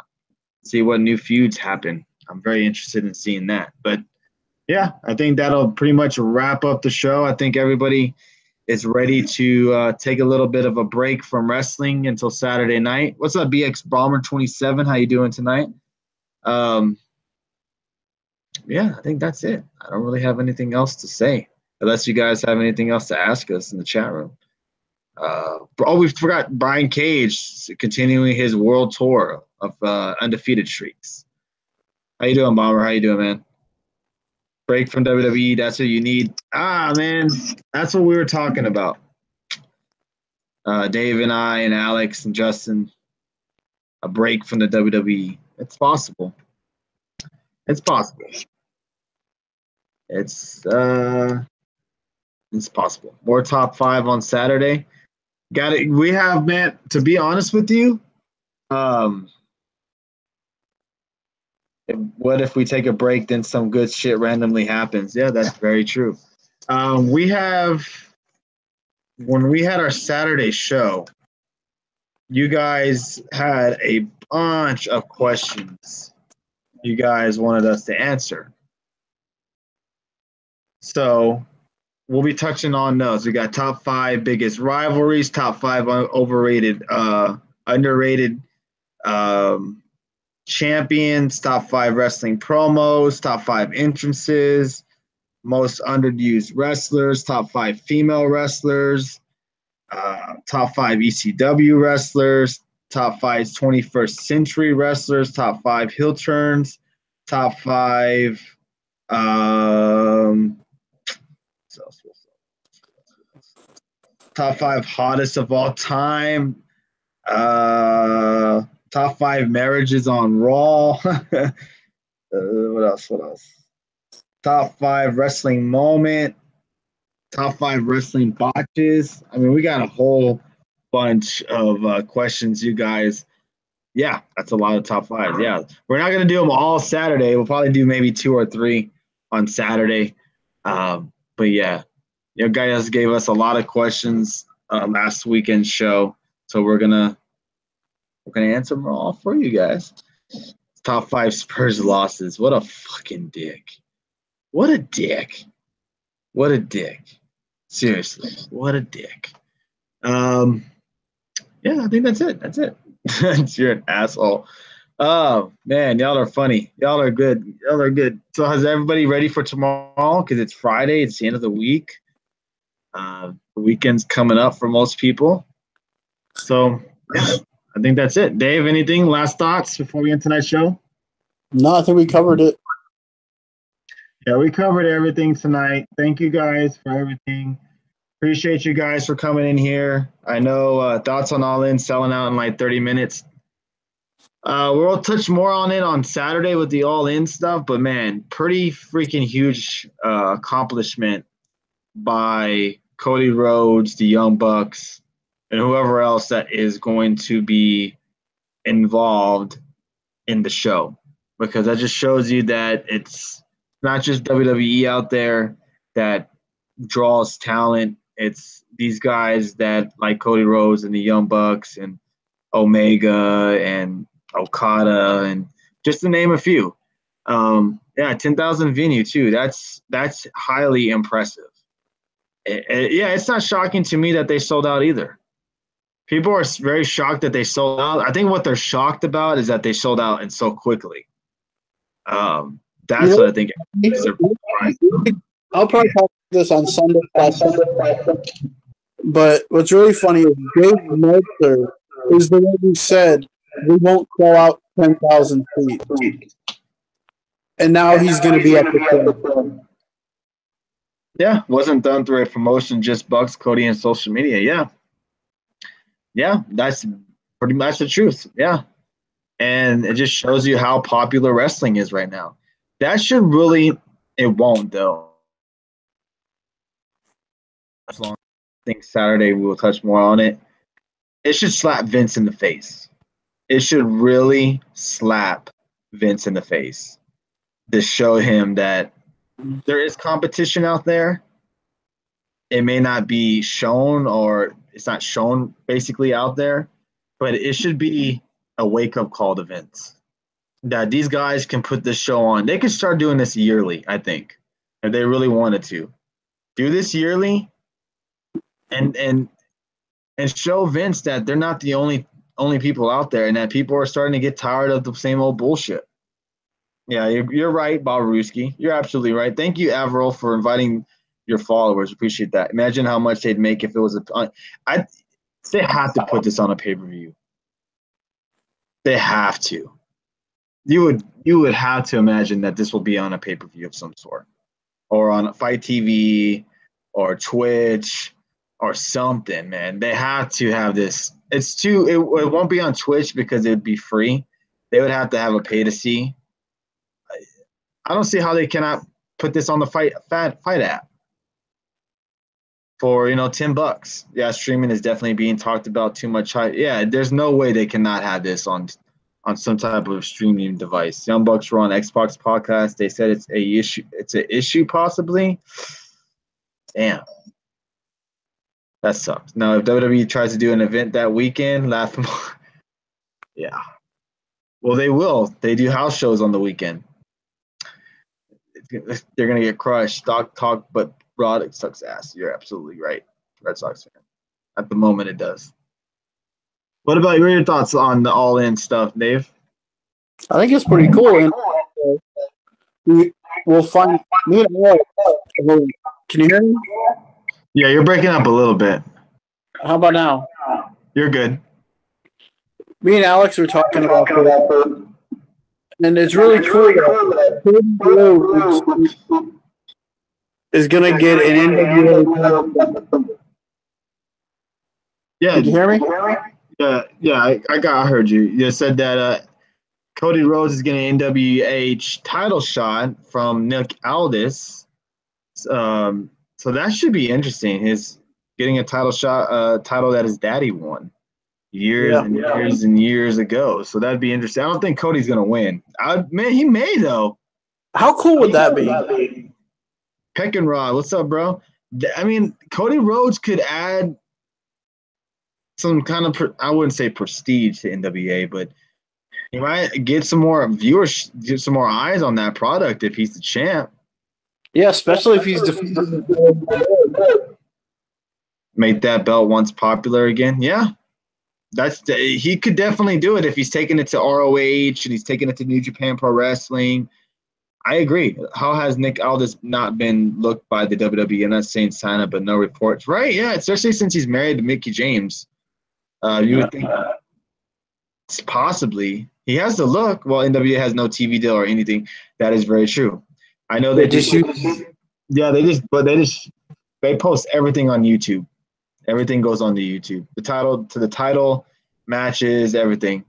A: See what new feuds happen. I'm very interested in seeing that. But yeah, I think that'll pretty much wrap up the show. I think everybody is ready to take a little bit of a break from wrestling until Saturday night. What's up, BX Bomber 27? How you doing tonight? Yeah, I think that's it. I don't really have anything else to say, unless you guys have anything else to ask us in the chat room. We forgot Brian Cage continuing his world tour of undefeated streaks. How you doing, Bomber? How you doing, man? Break from WWE, that's what you need. Man, that's what we were talking about. Dave and I and Alex and Justin, a break from the WWE. It's possible. It's possible. It's possible. More top 5 on Saturday. Got it. We have, man, to be honest with you, what if we take a break, then some good shit randomly happens? Yeah, that's very true. When we had our Saturday show, you guys had a bunch of questions you guys wanted us to answer. So we'll be touching on those. We got top 5 biggest rivalries, top 5 overrated, underrated champions, top 5 wrestling promos, top 5 entrances, most underused wrestlers, top 5 female wrestlers, top 5 ECW wrestlers, top 5 21st century wrestlers, top 5 heel turns, top 5 top 5 hottest of all time, top 5 marriages on Raw. What else? Top 5 wrestling moment, top 5 wrestling botches. I mean, we got a whole bunch of questions, you guys. Yeah, that's a lot of top 5. Yeah, we're not going to do them all Saturday. We'll probably do maybe 2 or 3 on Saturday. But yeah, you guys gave us a lot of questions last weekend's show, so we're gonna answer them all for you guys. Top 5 Spurs losses. What a fucking dick. What a dick. What a dick. Seriously, what a dick. Yeah, I think that's it. That's it. You're an asshole. Oh man, y'all are funny. Y'all are good. Y'all are good. So is everybody ready for tomorrow? Because it's Friday. It's the end of the week. The weekend's coming up for most people. So yeah, I think that's it. Dave, anything? Last thoughts before we end tonight's show?
B: No, I think we covered it.
A: Yeah, we covered everything tonight. Thank you guys for everything. Appreciate you guys for coming in here. I know Thoughts on All In selling out in like 30 minutes. We'll touch more on it on Saturday with the All In stuff, but man, pretty freaking huge accomplishment by Cody Rhodes, the Young Bucks, and whoever else that is going to be involved in the show, because that just shows you that it's not just WWE out there that draws talent. It's these guys that like Cody Rhodes and the Young Bucks and Omega and Okada, and just to name a few. 10,000 venue too. That's highly impressive. It's not shocking to me that they sold out either. People are very shocked that they sold out. I think what they're shocked about is that they sold out and so quickly. That's what I think.
B: I'll probably talk this on Sunday. But what's really funny is Dave Meltzer is the one who said we won't sell out 10,000 feet. And now he's going to be at the club.
A: Yeah, wasn't done through a promotion, just Bucks, Cody, and social media. Yeah, that's pretty much the truth. Yeah. And it just shows you how popular wrestling is right now. That should really – it won't, though. I think Saturday we will touch more on it. It should slap Vince in the face. It should really slap Vince in the face to show him that there is competition out there. It may not be shown, or it's not shown basically out there, but it should be a wake-up call to Vince that these guys can put this show on. They could start doing this yearly, I think, if they really wanted to. Do this yearly and show Vince that they're not the only people out there, and that people are starting to get tired of the same old bullshit. Yeah, you're right, Bob Ruski. You're absolutely right. Thank you, Avril, for inviting your followers. Appreciate that. Imagine how much they'd make if it was they have to put this on a pay-per-view. They have to. You would have to imagine that this will be on a pay-per-view of some sort, or on Fight TV, or Twitch, or something. Man, they have to have this. It won't be on Twitch because it would be free. They would have to have a pay to see. I don't see how they cannot put this on the Fight app for $10. Yeah, streaming is definitely being talked about too much. Yeah, there's no way they cannot have this on some type of streaming device. Young Bucks were on Xbox podcast. They said it's a issue. It's an issue possibly. Damn, that sucks. Now, if WWE tries to do an event that weekend, laugh more. Yeah. Well, they will. They do house shows on the weekend. They're gonna get crushed. Talk, but product sucks ass. You're absolutely right, Red Sox fan. At the moment, it does. What are your thoughts on the all-in stuff, Dave?
B: I think it's pretty cool. And we'll find. Can you hear me?
A: Yeah, you're breaking up a little bit.
B: How about now?
A: You're good.
B: Me and Alex were talking about that. And it's really cool that Cody Rhodes is going to get an NWA.
A: Yeah.
B: Did you hear me?
A: Yeah, I heard you. You said that Cody Rhodes is getting an NWA title shot from Nick Aldis. So that should be interesting. His getting a title shot, title that his daddy won years and years ago. So that'd be interesting. I don't think Cody's gonna win. He may though.
B: How cool would that be?
A: Peck and Rod, what's up, bro? I mean, Cody Rhodes could add some kind of I wouldn't say prestige to NWA, but he might get some more viewers, get some more eyes on that product if he's the champ.
B: Yeah, especially if he's defeated.
A: Make that belt once popular again. Yeah. He could definitely do it if he's taking it to ROH and he's taking it to New Japan Pro Wrestling. I agree. How has Nick Aldis not been looked by the WWE? I'm not saying sign up, but no reports. Right, yeah, especially since he's married to Mickie James. You would think possibly he has the look. Well, NWA has no TV deal or anything. That is very true. I know they they post everything on YouTube. Everything goes on the YouTube. The title, matches, everything.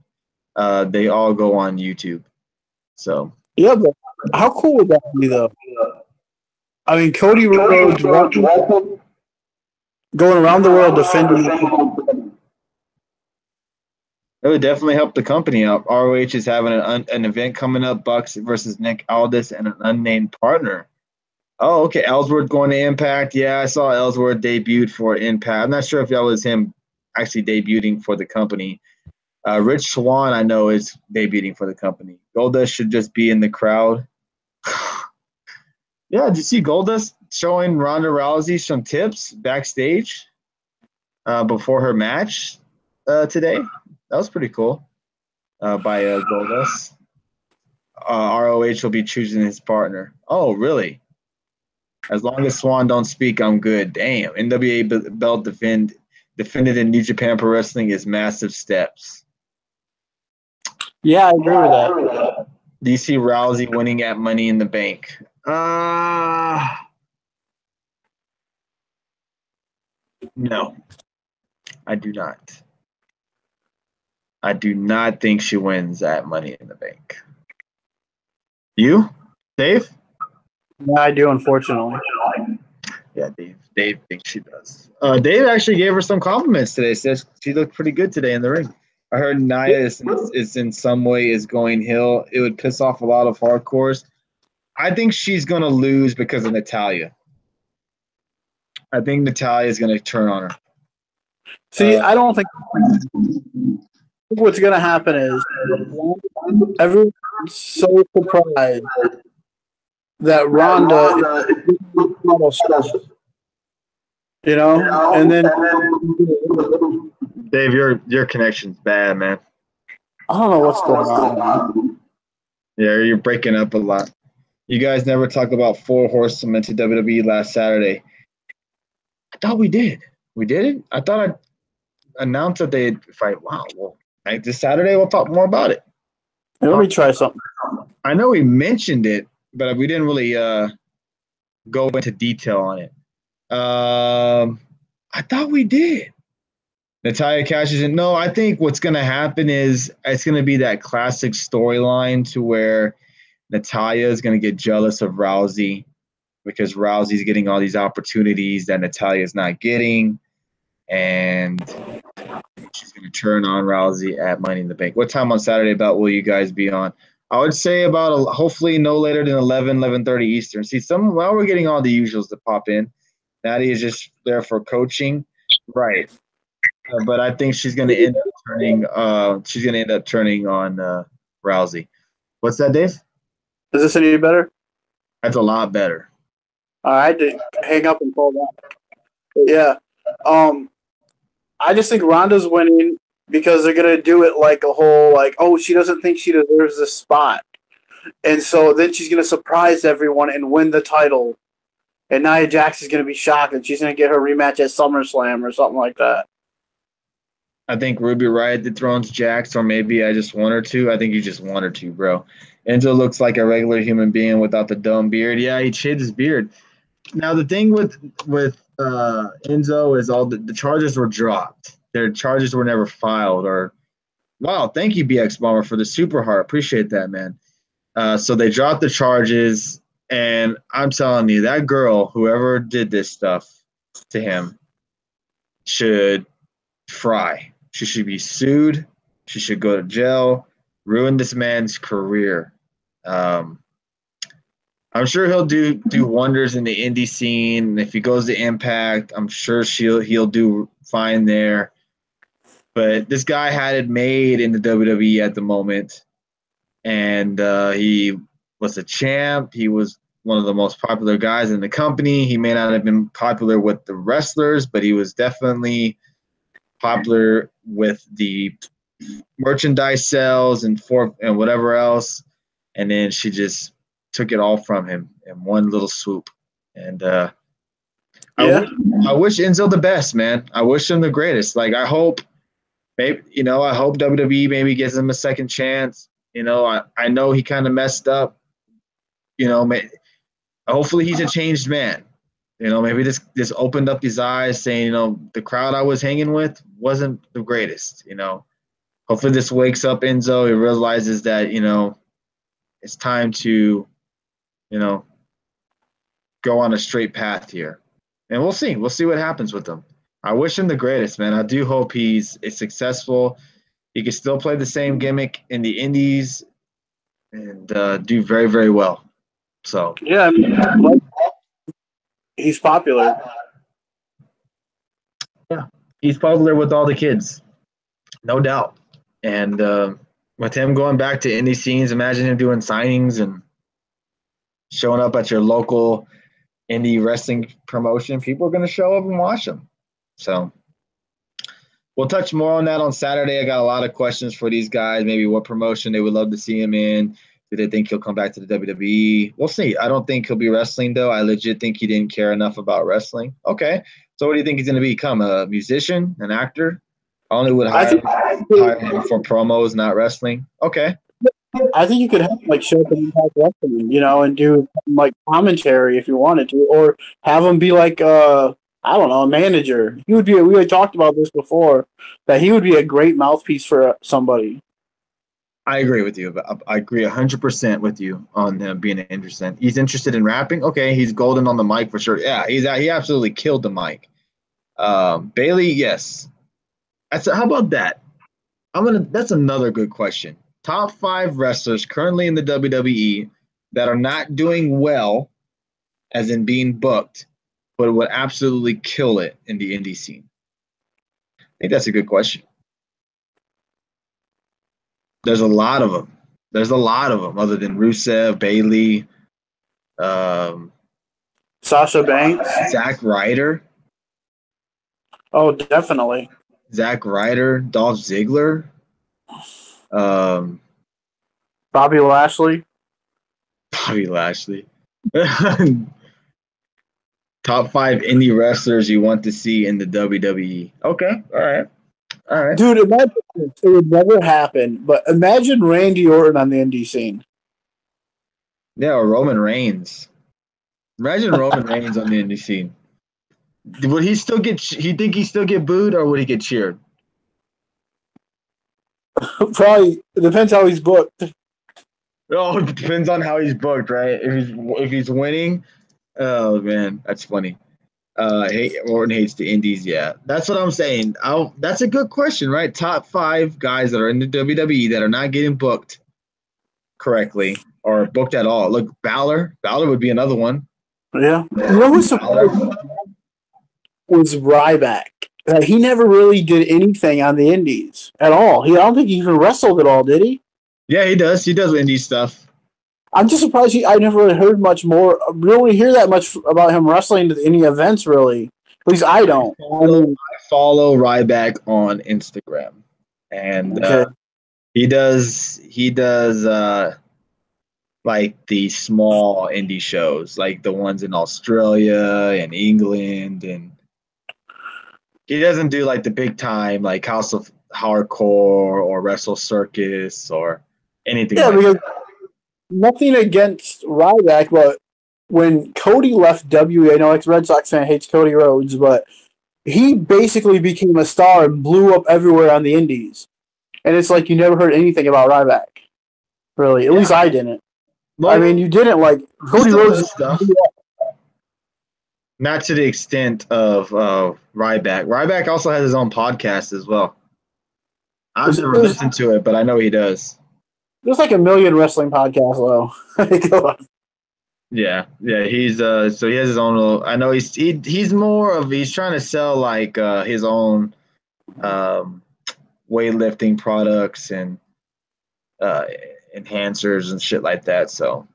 A: They all go on YouTube. So
B: yeah, but how cool would that be though? I mean, Cody Rhodes going around the world defending.
A: It would definitely help the company out. ROH is having an event coming up, Bucks versus Nick Aldis and an unnamed partner. Oh, okay. Ellsworth going to Impact. Yeah, I saw Ellsworth debuted for Impact. I'm not sure if that was him actually debuting for the company. Rich Swann, I know, is debuting for the company. Goldust should just be in the crowd. Yeah, did you see Goldust showing Ronda Rousey some tips backstage before her match today? That was pretty cool by Goldust. ROH will be choosing his partner. Oh, really? As long as Swan don't speak, I'm good. Damn. NWA belt defended in New Japan Pro Wrestling is massive steps.
B: Yeah, I agree with that.
A: Do you see Rousey winning at Money in the Bank? No, I do not. I do not think she wins at Money in the Bank. You, Dave?
B: Yeah, I do, unfortunately.
A: Yeah, Dave thinks she does. Dave actually gave her some compliments today. Says she looked pretty good today in the ring. I heard Nia is in some way is going heel. It would piss off a lot of hardcores. I think she's going to lose because of Natalya. I think Natalya is going to turn on her.
B: See, I don't think what's going to happen is everyone's so surprised that Ronda is you know, and then
A: Dave, your connection's bad, man.
B: I don't know what's going on.
A: Yeah, you're breaking up a lot. You guys never talked about 4 Horsemen to WWE last Saturday. I thought we did. We did it? I thought I announced that they'd fight. Wow. Well, this Saturday we'll talk more about it.
B: Hey, let me try something.
A: I know we mentioned it, but we didn't really go into detail on it. I thought we did. Natalya cashes in. No, I think what's going to happen is it's going to be that classic storyline to where Natalya is going to get jealous of Rousey because Rousey's getting all these opportunities that Natalya's not getting, and she's going to turn on Rousey at Money in the Bank. What time on Saturday about will you guys be on? I would say about hopefully no later than 11:30 Eastern. See, while we're getting all the usuals to pop in, Natty is just there for coaching, right? But I think she's going to end up turning. She's going to end up turning on Rousey. What's that, Dave?
B: Is this any better?
A: That's a lot better.
B: I had to hang up and call that. Yeah. I just think Ronda's winning because they're gonna do it like a whole she doesn't think she deserves this spot, and so then she's gonna surprise everyone and win the title, and Nia Jax is gonna be shocked and she's gonna get her rematch at SummerSlam or something like that.
A: I think Ruby Riott dethrones Jax, or maybe I just want her to. I think you just want her to, bro. Enzo looks like a regular human being without the dumb beard. Yeah, he shaved his beard. Now the thing with Enzo is all the charges were dropped. Their charges were never filed. Or wow, thank you BX Bomber for the super heart. Appreciate that, man. So they dropped the charges, and I'm telling you, that girl, whoever did this stuff to him, should fry. She should be sued. She should go to jail. Ruin this man's career. I'm sure he'll do wonders in the indie scene. If he goes to Impact, I'm sure he'll do fine there. But this guy had it made in the WWE at the moment, and he was a champ. He was one of the most popular guys in the company. He may not have been popular with the wrestlers, but he was definitely popular with the merchandise sales and whatever else. And then she just took it all from him in one little swoop. And I wish Enzo the best, man. I wish him the greatest. Like, I hope WWE maybe gives him a second chance. I know he kind of messed up. Hopefully he's a changed man. Maybe this opened up his eyes, saying, the crowd I was hanging with wasn't the greatest. Hopefully this wakes up Enzo. He realizes that, it's time to, go on a straight path here. And we'll see. We'll see what happens with them. I wish him the greatest, man. I do hope he's successful. He can still play the same gimmick in the Indies and do very, very well. So
B: Yeah, I mean, he's popular.
A: yeah, he's popular with all the kids, no doubt. And with him going back to indie scenes, imagine him doing signings and showing up at your local indie wrestling promotion. People are going to show up and watch him. So we'll touch more on that on Saturday. I got a lot of questions for these guys. Maybe what promotion they would love to see him in. Do they think he'll come back to the WWE? We'll see. I don't think he'll be wrestling, though. I legit think he didn't care enough about wrestling. Okay. So what do you think he's going to become? A musician? An actor? I only would hire him for promos, not wrestling. Okay.
B: I think you could have like show up in Impact Wrestling, and do like commentary if you wanted to, or have him be like I don't know, a manager. He would be. We had talked about this before that he would be a great mouthpiece for somebody.
A: I agree with you. I agree 100% with you on him being interested. He's interested in rapping. Okay, he's golden on the mic for sure. Yeah, he absolutely killed the mic. Bailey, yes. How about that? That's another good question. Top 5 wrestlers currently in the WWE that are not doing well, as in being booked, but would absolutely kill it in the indie scene. I think that's a good question. There's a lot of them. Other than Rusev, Bailey,
B: Sasha Banks,
A: Zack Ryder.
B: Oh, definitely.
A: Zack Ryder, Dolph Ziggler,
B: Bobby Lashley.
A: Top 5 indie wrestlers you want to see in the WWE. Okay, all right.
B: Dude, imagine it would never happen, but imagine Randy Orton on the indie scene.
A: Yeah, or Roman Reigns. Imagine Roman Reigns on the indie scene. Would he still get? He think he still get booed, or would he get cheered?
B: Probably it depends how he's booked.
A: Oh, it depends on how he's booked, right? If he's winning, oh man, that's funny. Orton hates the indies. Yeah, that's what I'm saying. That's a good question, right? Top 5 guys that are in the WWE that are not getting booked correctly or booked at all. Look, Balor would be another one.
B: Yeah, you know who's was Ryback. He never really did anything on the indies at all. I don't think he even wrestled at all, did he?
A: Yeah, he does. He does indie stuff.
B: I'm just surprised I never really heard much more. Really hear that much about him wrestling at any events, really. At least I don't.
A: I follow Ryback on Instagram, and
B: okay.
A: he does like the small indie shows, like the ones in Australia and England, and he doesn't do like the big time like House of Hardcore or Wrestle Circus or anything.
B: Yeah, because nothing against Ryback, but when Cody left WWE, I know ex-Red Sox fan hates Cody Rhodes, but he basically became a star and blew up everywhere on the indies. And it's like you never heard anything about Ryback. Really. At least I didn't. Well, I mean, you didn't like Cody Rhodes stuff.
A: Not to the extent of Ryback. Ryback also has his own podcast as well. I've never listened to it, but I know he does.
B: There's like a million wrestling podcasts, though.
A: Yeah. He's so he has his own little. I know he's more of he's trying to sell like his own weightlifting products and enhancers and shit like that. So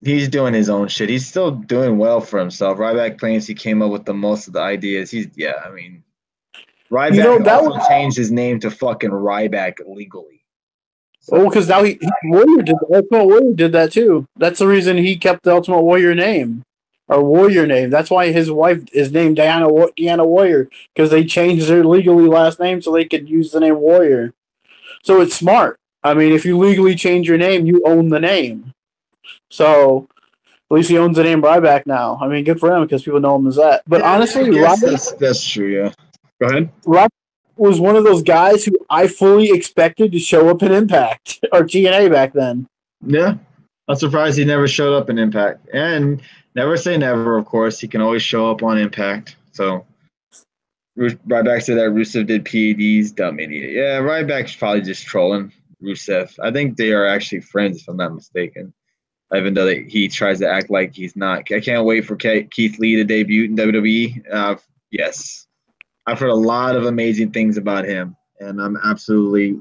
A: he's doing his own shit. He's still doing well for himself. Ryback claims he came up with the most of the ideas. Ryback also changed his name to fucking Ryback legally.
B: So. Because now Warrior did that. Ultimate Warrior did that too. That's the reason he kept the Ultimate Warrior name. Or Warrior name. That's why his wife is named Diana Warrior. Because they changed their legally last name so they could use the name Warrior. So it's smart. I mean, if you legally change your name, you own the name. So at least he owns the name Ryback now. I mean, good for him because people know him as that. But honestly,
A: Ryback, that's true, yeah. Go ahead.
B: Ryback was one of those guys who I fully expected to show up in Impact or TNA back then.
A: Yeah. I'm surprised he never showed up in Impact. And never say never, of course. He can always show up on Impact. So Ryback said that Rusev did PEDs. Dumb idiot. Yeah, Ryback's probably just trolling Rusev. I think they are actually friends, if I'm not mistaken. Even though he tries to act like he's not. I can't wait for Keith Lee to debut in WWE. Yes. I've heard a lot of amazing things about him, and I'm absolutely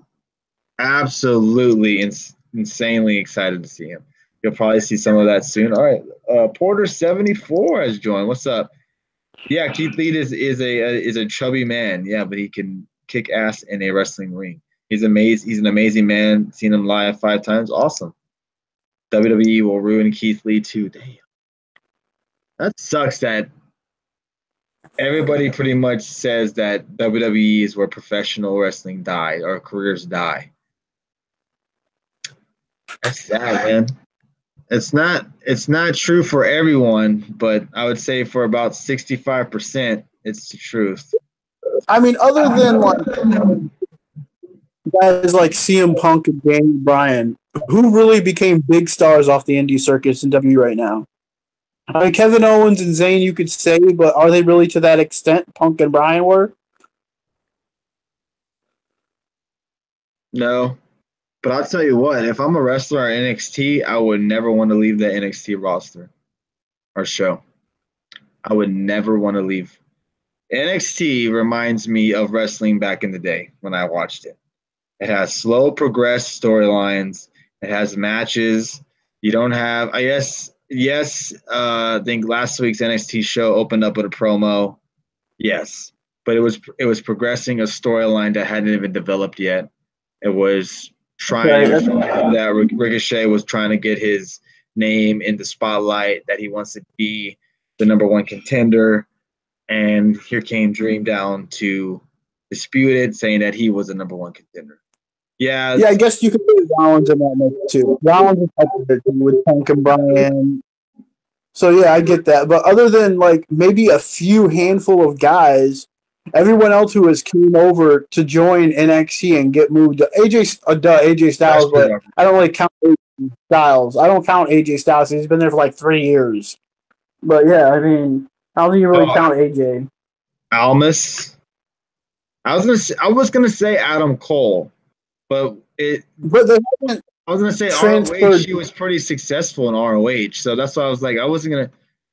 A: insanely excited to see him. You'll probably see some of that soon. All right, Porter74 has joined. What's up? Yeah, Keith Lee is a chubby man. Yeah, but he can kick ass in a wrestling ring. He's amazing. He's an amazing man. Seen him live 5 times. Awesome. WWE will ruin Keith Lee too. Damn, that sucks. That everybody pretty much says that WWE is where professional wrestling died or careers die. That's sad, man. It's not true for everyone, but I would say for about 65%, it's the truth.
B: I mean, other than like guys like CM Punk and Daniel Bryan, who really became big stars off the indie circus in W right now? I mean, Kevin Owens and Zayn, you could say, but are they really to that extent Punk and Bryan were?
A: No, but I'll tell you what, if I'm a wrestler at NXT, I would never want to leave the NXT roster or show. I would never want to leave. NXT reminds me of wrestling back in the day when I watched it. It has slow progressed storylines. It has matches. You don't have, I guess, yes, I think last week's NXT show opened up with a promo. Yes, but it was progressing a storyline that hadn't even developed yet. It was trying that Ricochet was trying to get his name in the spotlight, that he wants to be the number 1 contender. And here came Dream down to dispute it, saying that he was the number 1 contender. Yeah,
B: I guess you could put Rollins in that mix too. Rollins is up there with Punk and Bryan. So yeah, I get that. But other than like maybe a few handful of guys, everyone else who has came over to join NXT and get moved to AJ Styles, but I don't really count AJ Styles. I don't count AJ Styles. He's been there for like 3 years. But yeah, I mean, how do you really count AJ?
A: Almas. I was gonna say Adam Cole, but I was gonna say ROH. She was pretty successful in ROH, so that's why I was like, I wasn't gonna.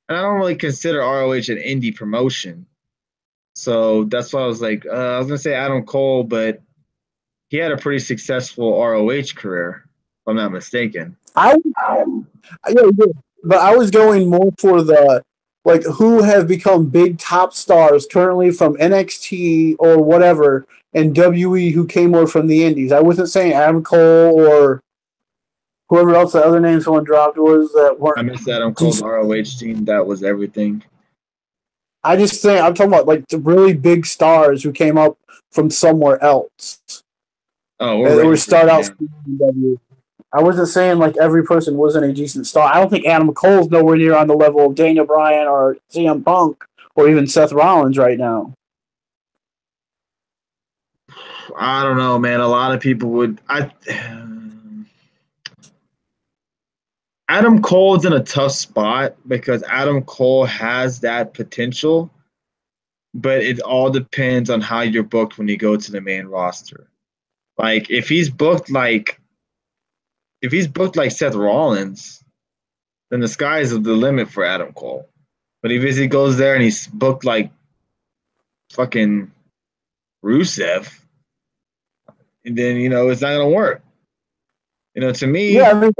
A: And I don't really consider ROH an indie promotion, so that's why I was like, I was gonna say Adam Cole, but he had a pretty successful ROH career, if I'm not mistaken.
B: But I was going more for the like who have become big top stars currently from NXT or whatever and WE who came more from the indies. I wasn't saying Adam Cole or whoever else the other name someone dropped was that weren't.
A: I missed Adam Cole's ROH team. That was everything.
B: I just think I'm talking about like the really big stars who came up from somewhere else.
A: Oh, we're
B: start out W. I wasn't saying like every person wasn't a decent star. I don't think Adam Cole's nowhere near on the level of Daniel Bryan or CM Punk or even Seth Rollins right now.
A: I don't know, man. A lot of people would. Adam Cole's in a tough spot because Adam Cole has that potential, but it all depends on how you're booked when you go to the main roster. Like if he's booked like Seth Rollins, then the sky's the limit for Adam Cole. But if he goes there and he's booked like fucking Rusev, and then it's not gonna work. To me.
B: Yeah, I mean,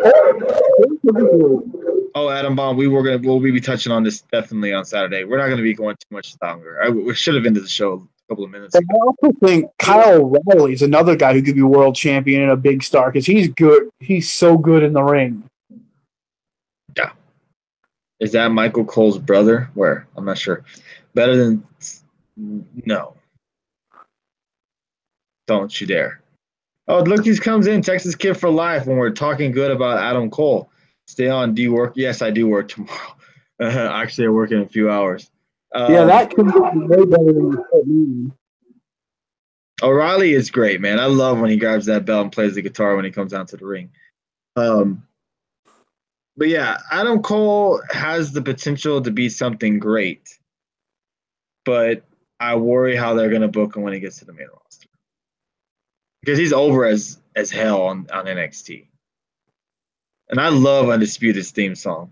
A: Adam Bomb, we'll be touching on this definitely on Saturday. We're not going to be going too much longer. We should have ended the show a couple of minutes ago.
B: I also think Kyle O'Reilly is another guy who could be world champion and a big star because he's good. He's so good in the ring.
A: Yeah. Is that Michael Cole's brother? Where? I'm not sure. Better than no. Don't you dare. Oh, look, he comes in. Texas Kid for life when we're talking good about Adam Cole. Stay on. Do you work? Yes, I do work tomorrow. Actually, I work in a few hours.
B: That could be way better than you.
A: O'Reilly is great, man. I love when he grabs that belt and plays the guitar when he comes down to the ring. But yeah, Adam Cole has the potential to be something great. But I worry how they're gonna book him when he gets to the main roster because he's over as hell on NXT. And I love Undisputed's theme song.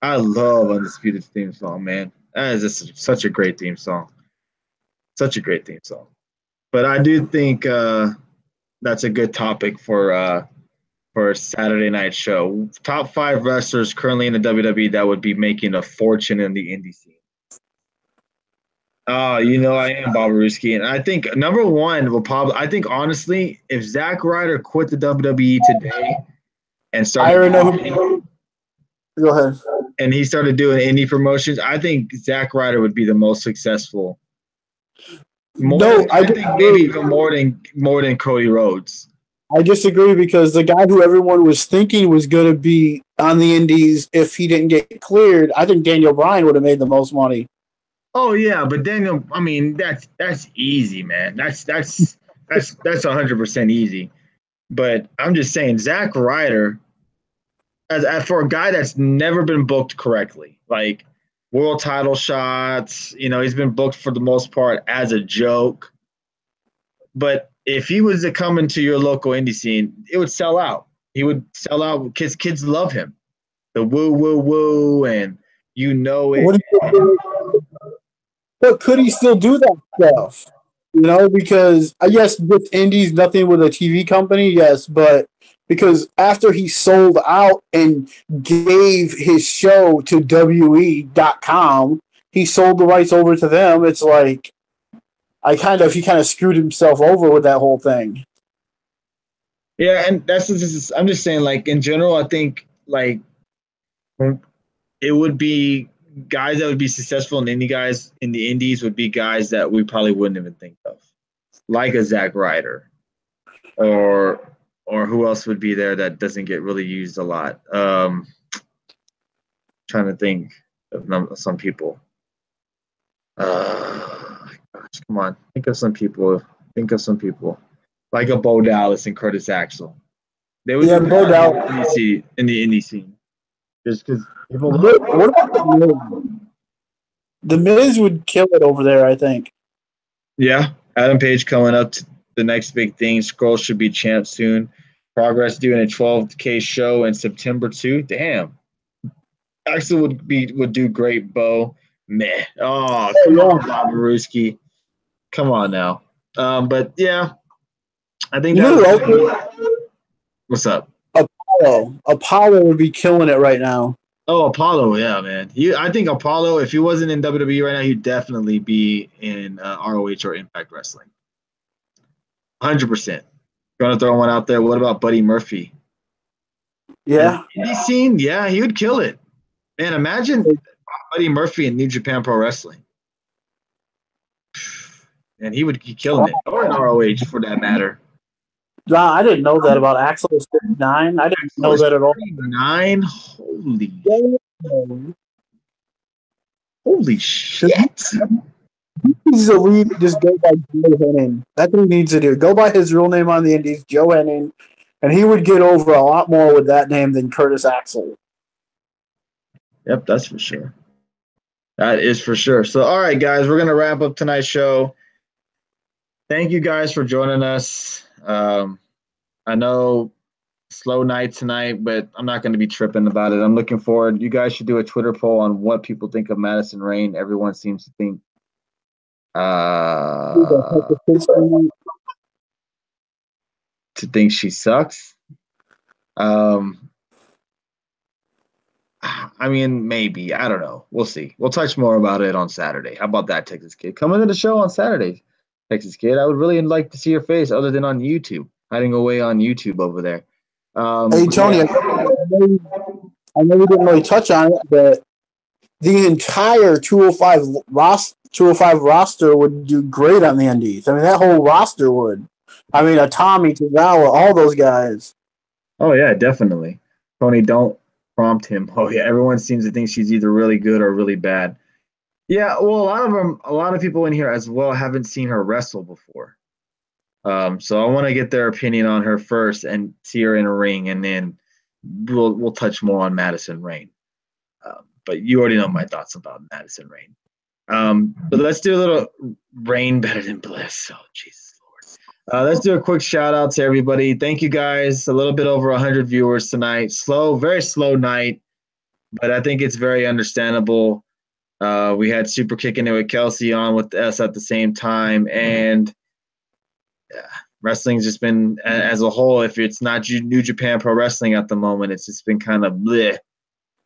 A: I love Undisputed's theme song, man. That is just such a great theme song. Such a great theme song. But I do think that's a good topic for a Saturday night show. Top 5 wrestlers currently in the WWE that would be making a fortune in the indie scene. I am Bob Ruski, and I think number one will probably. I think honestly, if Zack Ryder quit the WWE today and started,
B: Go ahead.
A: And he started doing indie promotions, I think Zack Ryder would be the most successful. I think maybe even more than Cody Rhodes.
B: I disagree because the guy who everyone was thinking was going to be on the indies if he didn't get cleared, I think Daniel Bryan would have made the most money.
A: Oh yeah, but Daniel, I mean that's easy, man. That's 100% easy. But I'm just saying, Zack Ryder, as for a guy that's never been booked correctly, like world title shots, he's been booked for the most part as a joke. But if he was to come into your local indie scene, it would sell out. He would sell out because kids love him. The woo woo woo, and it.
B: But could he still do that stuff? Because yes, with indies, nothing with a TV company, yes, but because after he sold out and gave his show to WE.com, he sold the rights over to them. It's like he kind of screwed himself over with that whole thing.
A: Yeah, and I'm just saying, like in general, I think like it would be guys that would be successful in the indies would be guys that we probably wouldn't even think of, like a Zack Ryder, or who else would be there that doesn't get really used a lot. Trying to think of some people. Gosh, come on, think of some people. Like a Bo Dallas and Curtis Axel. They would
B: Bo Dallas
A: in the indie scene. Just because people
B: what about the Miz would kill it over there, I think.
A: Yeah, Adam Page coming up to the next big thing. Scroll should be champ soon. Progress doing a 12K show in September too. Damn. Axel would do great, Bo. Meh. Oh, come on, Bob Maruski. Come on now. But yeah, I think what's up?
B: Apollo would be killing it right now.
A: Oh, Apollo, yeah, man. I think Apollo, if he wasn't in WWE right now, he'd definitely be in ROH or Impact Wrestling. 100%. Going to throw one out there. What about Buddy Murphy?
B: Yeah.
A: Indie scene, yeah, he would kill it. Man, imagine Buddy Murphy in New Japan Pro Wrestling. And he would be killing it. Or in ROH, for that matter.
B: Nah, I didn't know that about Axel 59. I didn't know that at all.
A: 59? Holy shit.
B: He needs to leave and just go by Joe Henning. That's what he needs to do. Go by his real name on the Indies, Joe Henning, and he would get over a lot more with that name than Curtis Axel.
A: Yep, that's for sure. That is for sure. So, all right, guys, we're going to wrap up tonight's show. Thank you guys for joining us. I know slow night tonight, but I'm not going to be tripping about it. I'm looking forward. You guys should do a Twitter poll on what people think of Madison Rayne. Everyone seems to think she sucks. I mean, maybe. I don't know. We'll see. We'll touch more about it on Saturday. How about that, Texas Kid? Come into the show on Saturday, Texas Kid. I would really like to see your face other than on YouTube. Hiding away on YouTube over there.
B: Hey, Tony, I know we didn't really touch on it, but the entire 205 roster would do great on the Indies. I mean, that whole roster would. I mean, Tommy, Tozawa, all those guys.
A: Oh, yeah, definitely. Tony, don't prompt him. Oh, yeah, everyone seems to think she's either really good or really bad. Yeah, well, a lot of people in here as well haven't seen her wrestle before. So I want to get their opinion on her first and see her in a ring, and then we'll touch more on Madison Rayne. But you already know my thoughts about Madison Rayne. But let's do a little rain better than bliss. Oh, Jesus Lord. Let's do a quick shout out to everybody. Thank you guys. A little bit over 100 viewers tonight. Very slow night, but I think it's very understandable. We had Super Kicking It with Kelsey on with us at the same time, and wrestling's just been, as a whole, if it's not New Japan Pro Wrestling at the moment, it's just been kind of bleh.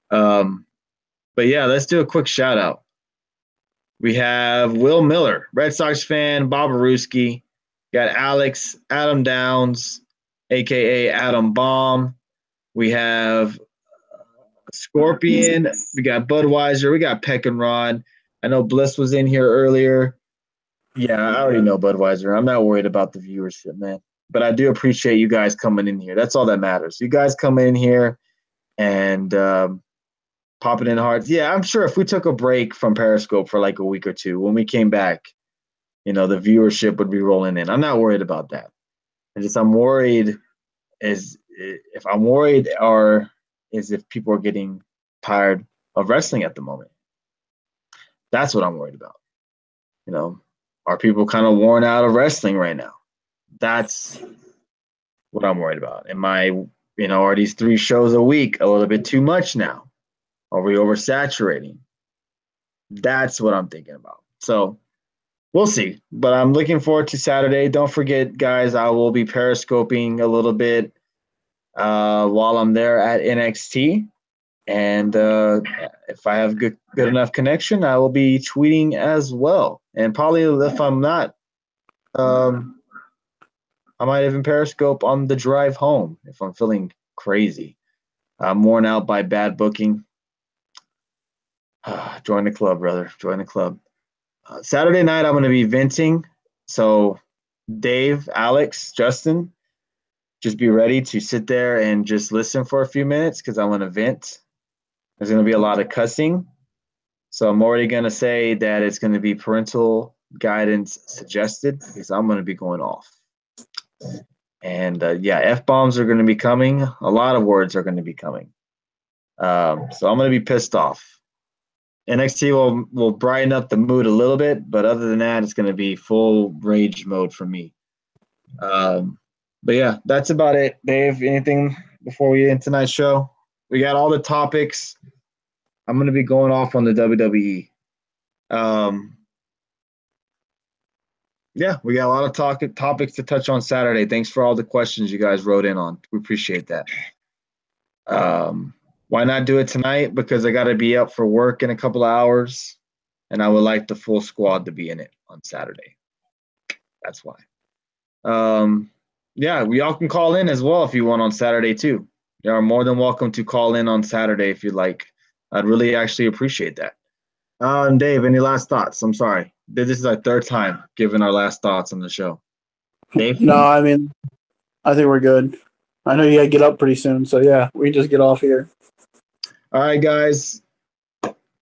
A: But yeah, let's do a quick shout out. We have Will Miller, Red Sox fan, Bob Aruski. Got Alex, Adam Downs, a.k.a. Adam Baum. We have Scorpion. We got Budweiser. We got Peck and Rod. I know Bliss was in here earlier. Yeah, I already know Budweiser. I'm not worried about the viewership, man. But I do appreciate you guys coming in here. That's all that matters. You guys come in here and popping in hearts. Yeah, I'm sure if we took a break from Periscope for like a week or two, when we came back, the viewership would be rolling in. I'm not worried about that. I'm worried is if people are getting tired of wrestling at the moment. That's what I'm worried about. Are people kind of worn out of wrestling right now? That's what I'm worried about. Are these 3 shows a week a little bit too much now? Are we oversaturating? That's what I'm thinking about. So we'll see. But I'm looking forward to Saturday. Don't forget, guys, I will be periscoping a little bit while I'm there at NXT. And if I have good enough connection, I will be tweeting as well. And probably if I'm not, I might even periscope on the drive home if I'm feeling crazy. I'm worn out by bad booking. Join the club, brother. Join the club. Saturday night, I'm going to be venting. So Dave, Alex, Justin, just be ready to sit there and just listen for a few minutes because I'm going to vent. There's going to be a lot of cussing. So I'm already going to say that it's going to be parental guidance suggested because I'm going to be going off. And F-bombs are going to be coming. A lot of words are going to be coming. So I'm going to be pissed off. NXT will brighten up the mood a little bit, but other than that, it's going to be full rage mode for me. But yeah, that's about it. Dave, anything before we end tonight's show? We got all the topics. I'm going to be going off on the WWE. We got a lot of topics to touch on Saturday. Thanks for all the questions you guys wrote in on. We appreciate that. Why not do it tonight? Because I got to be up for work in a couple of hours, and I would like the full squad to be in it on Saturday. That's why. We all can call in as well if you want on Saturday too. You are more than welcome to call in on Saturday if you'd like. I'd really actually appreciate that. Dave, any last thoughts? I'm sorry. This is our 3rd time giving our last thoughts on the show. Dave?
B: No, I think we're good. I know you got to get up pretty soon, so yeah, we can just get off here.
A: All right, guys.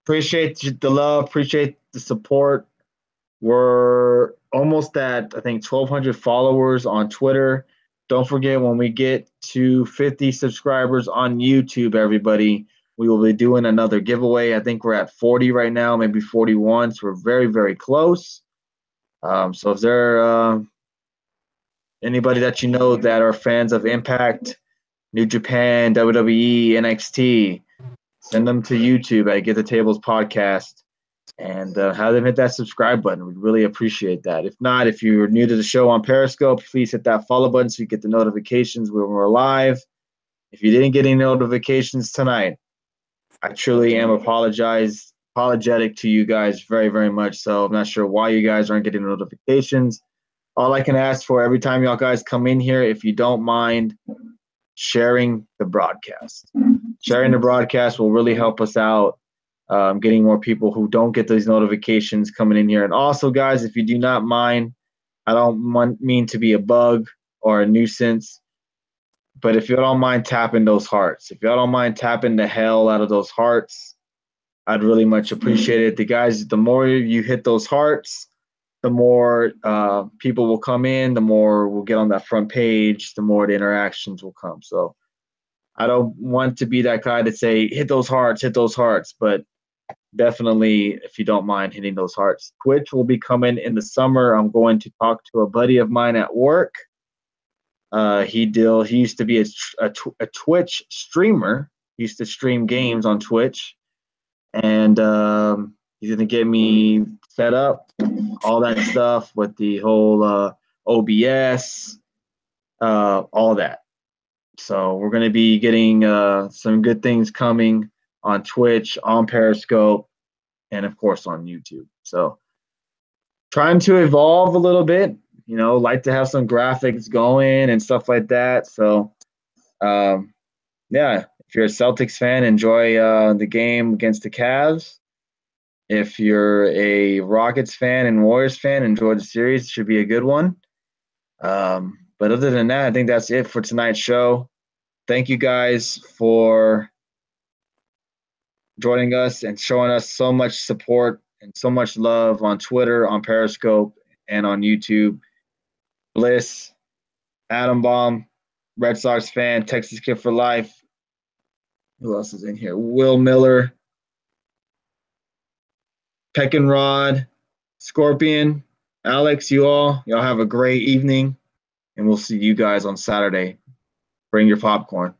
A: Appreciate the love. Appreciate the support. We're almost at, I think, 1,200 followers on Twitter. Don't forget, when we get to 50 subscribers on YouTube, everybody, we will be doing another giveaway. I think we're at 40 right now, maybe 41. So we're very, very close. So if there anybody that you know that are fans of Impact, New Japan, WWE, NXT, send them to YouTube at Get the Tables Podcast and have them hit that subscribe button. We'd really appreciate that. If not, if you're new to the show on Periscope, please hit that follow button so you get the notifications when we're live. If you didn't get any notifications tonight, I truly am apologetic to you guys very, very much. So I'm not sure why you guys aren't getting notifications. All I can ask for every time y'all guys come in here, if you don't mind sharing the broadcast. Sharing the broadcast will really help us out, getting more people who don't get these notifications coming in here. And also, guys, if you do not mind, I don't mean to be a bug or a nuisance, but if you don't mind tapping those hearts, if y'all don't mind tapping the hell out of those hearts, I'd really much appreciate it. The more you hit those hearts, the more people will come in, the more we'll get on that front page, the more the interactions will come. So I don't want to be that guy to say, hit those hearts, but definitely, if you don't mind hitting those hearts. Twitch will be coming in the summer. I'm going to talk to a buddy of mine at work. He used to be a Twitch streamer. He used to stream games on Twitch, and he's gonna get me set up, all that stuff with the whole OBS, all that. So we're gonna be getting some good things coming on Twitch, on Periscope, and of course on YouTube. So trying to evolve a little bit, like to have some graphics going and stuff like that. So yeah, if you're a Celtics fan, enjoy the game against the Cavs. If you're a Rockets fan and Warriors fan, enjoy the series. It should be a good one. But other than that, I think that's it for tonight's show. Thank you guys for joining us and showing us so much support and so much love on Twitter, on Periscope, and on YouTube. Bliss, Adam Baum, Red Sox fan, Texas Kid for Life. Who else is in here? Will Miller, Peck and Rod, Scorpion, Alex, y'all have a great evening, and we'll see you guys on Saturday. Bring your popcorn.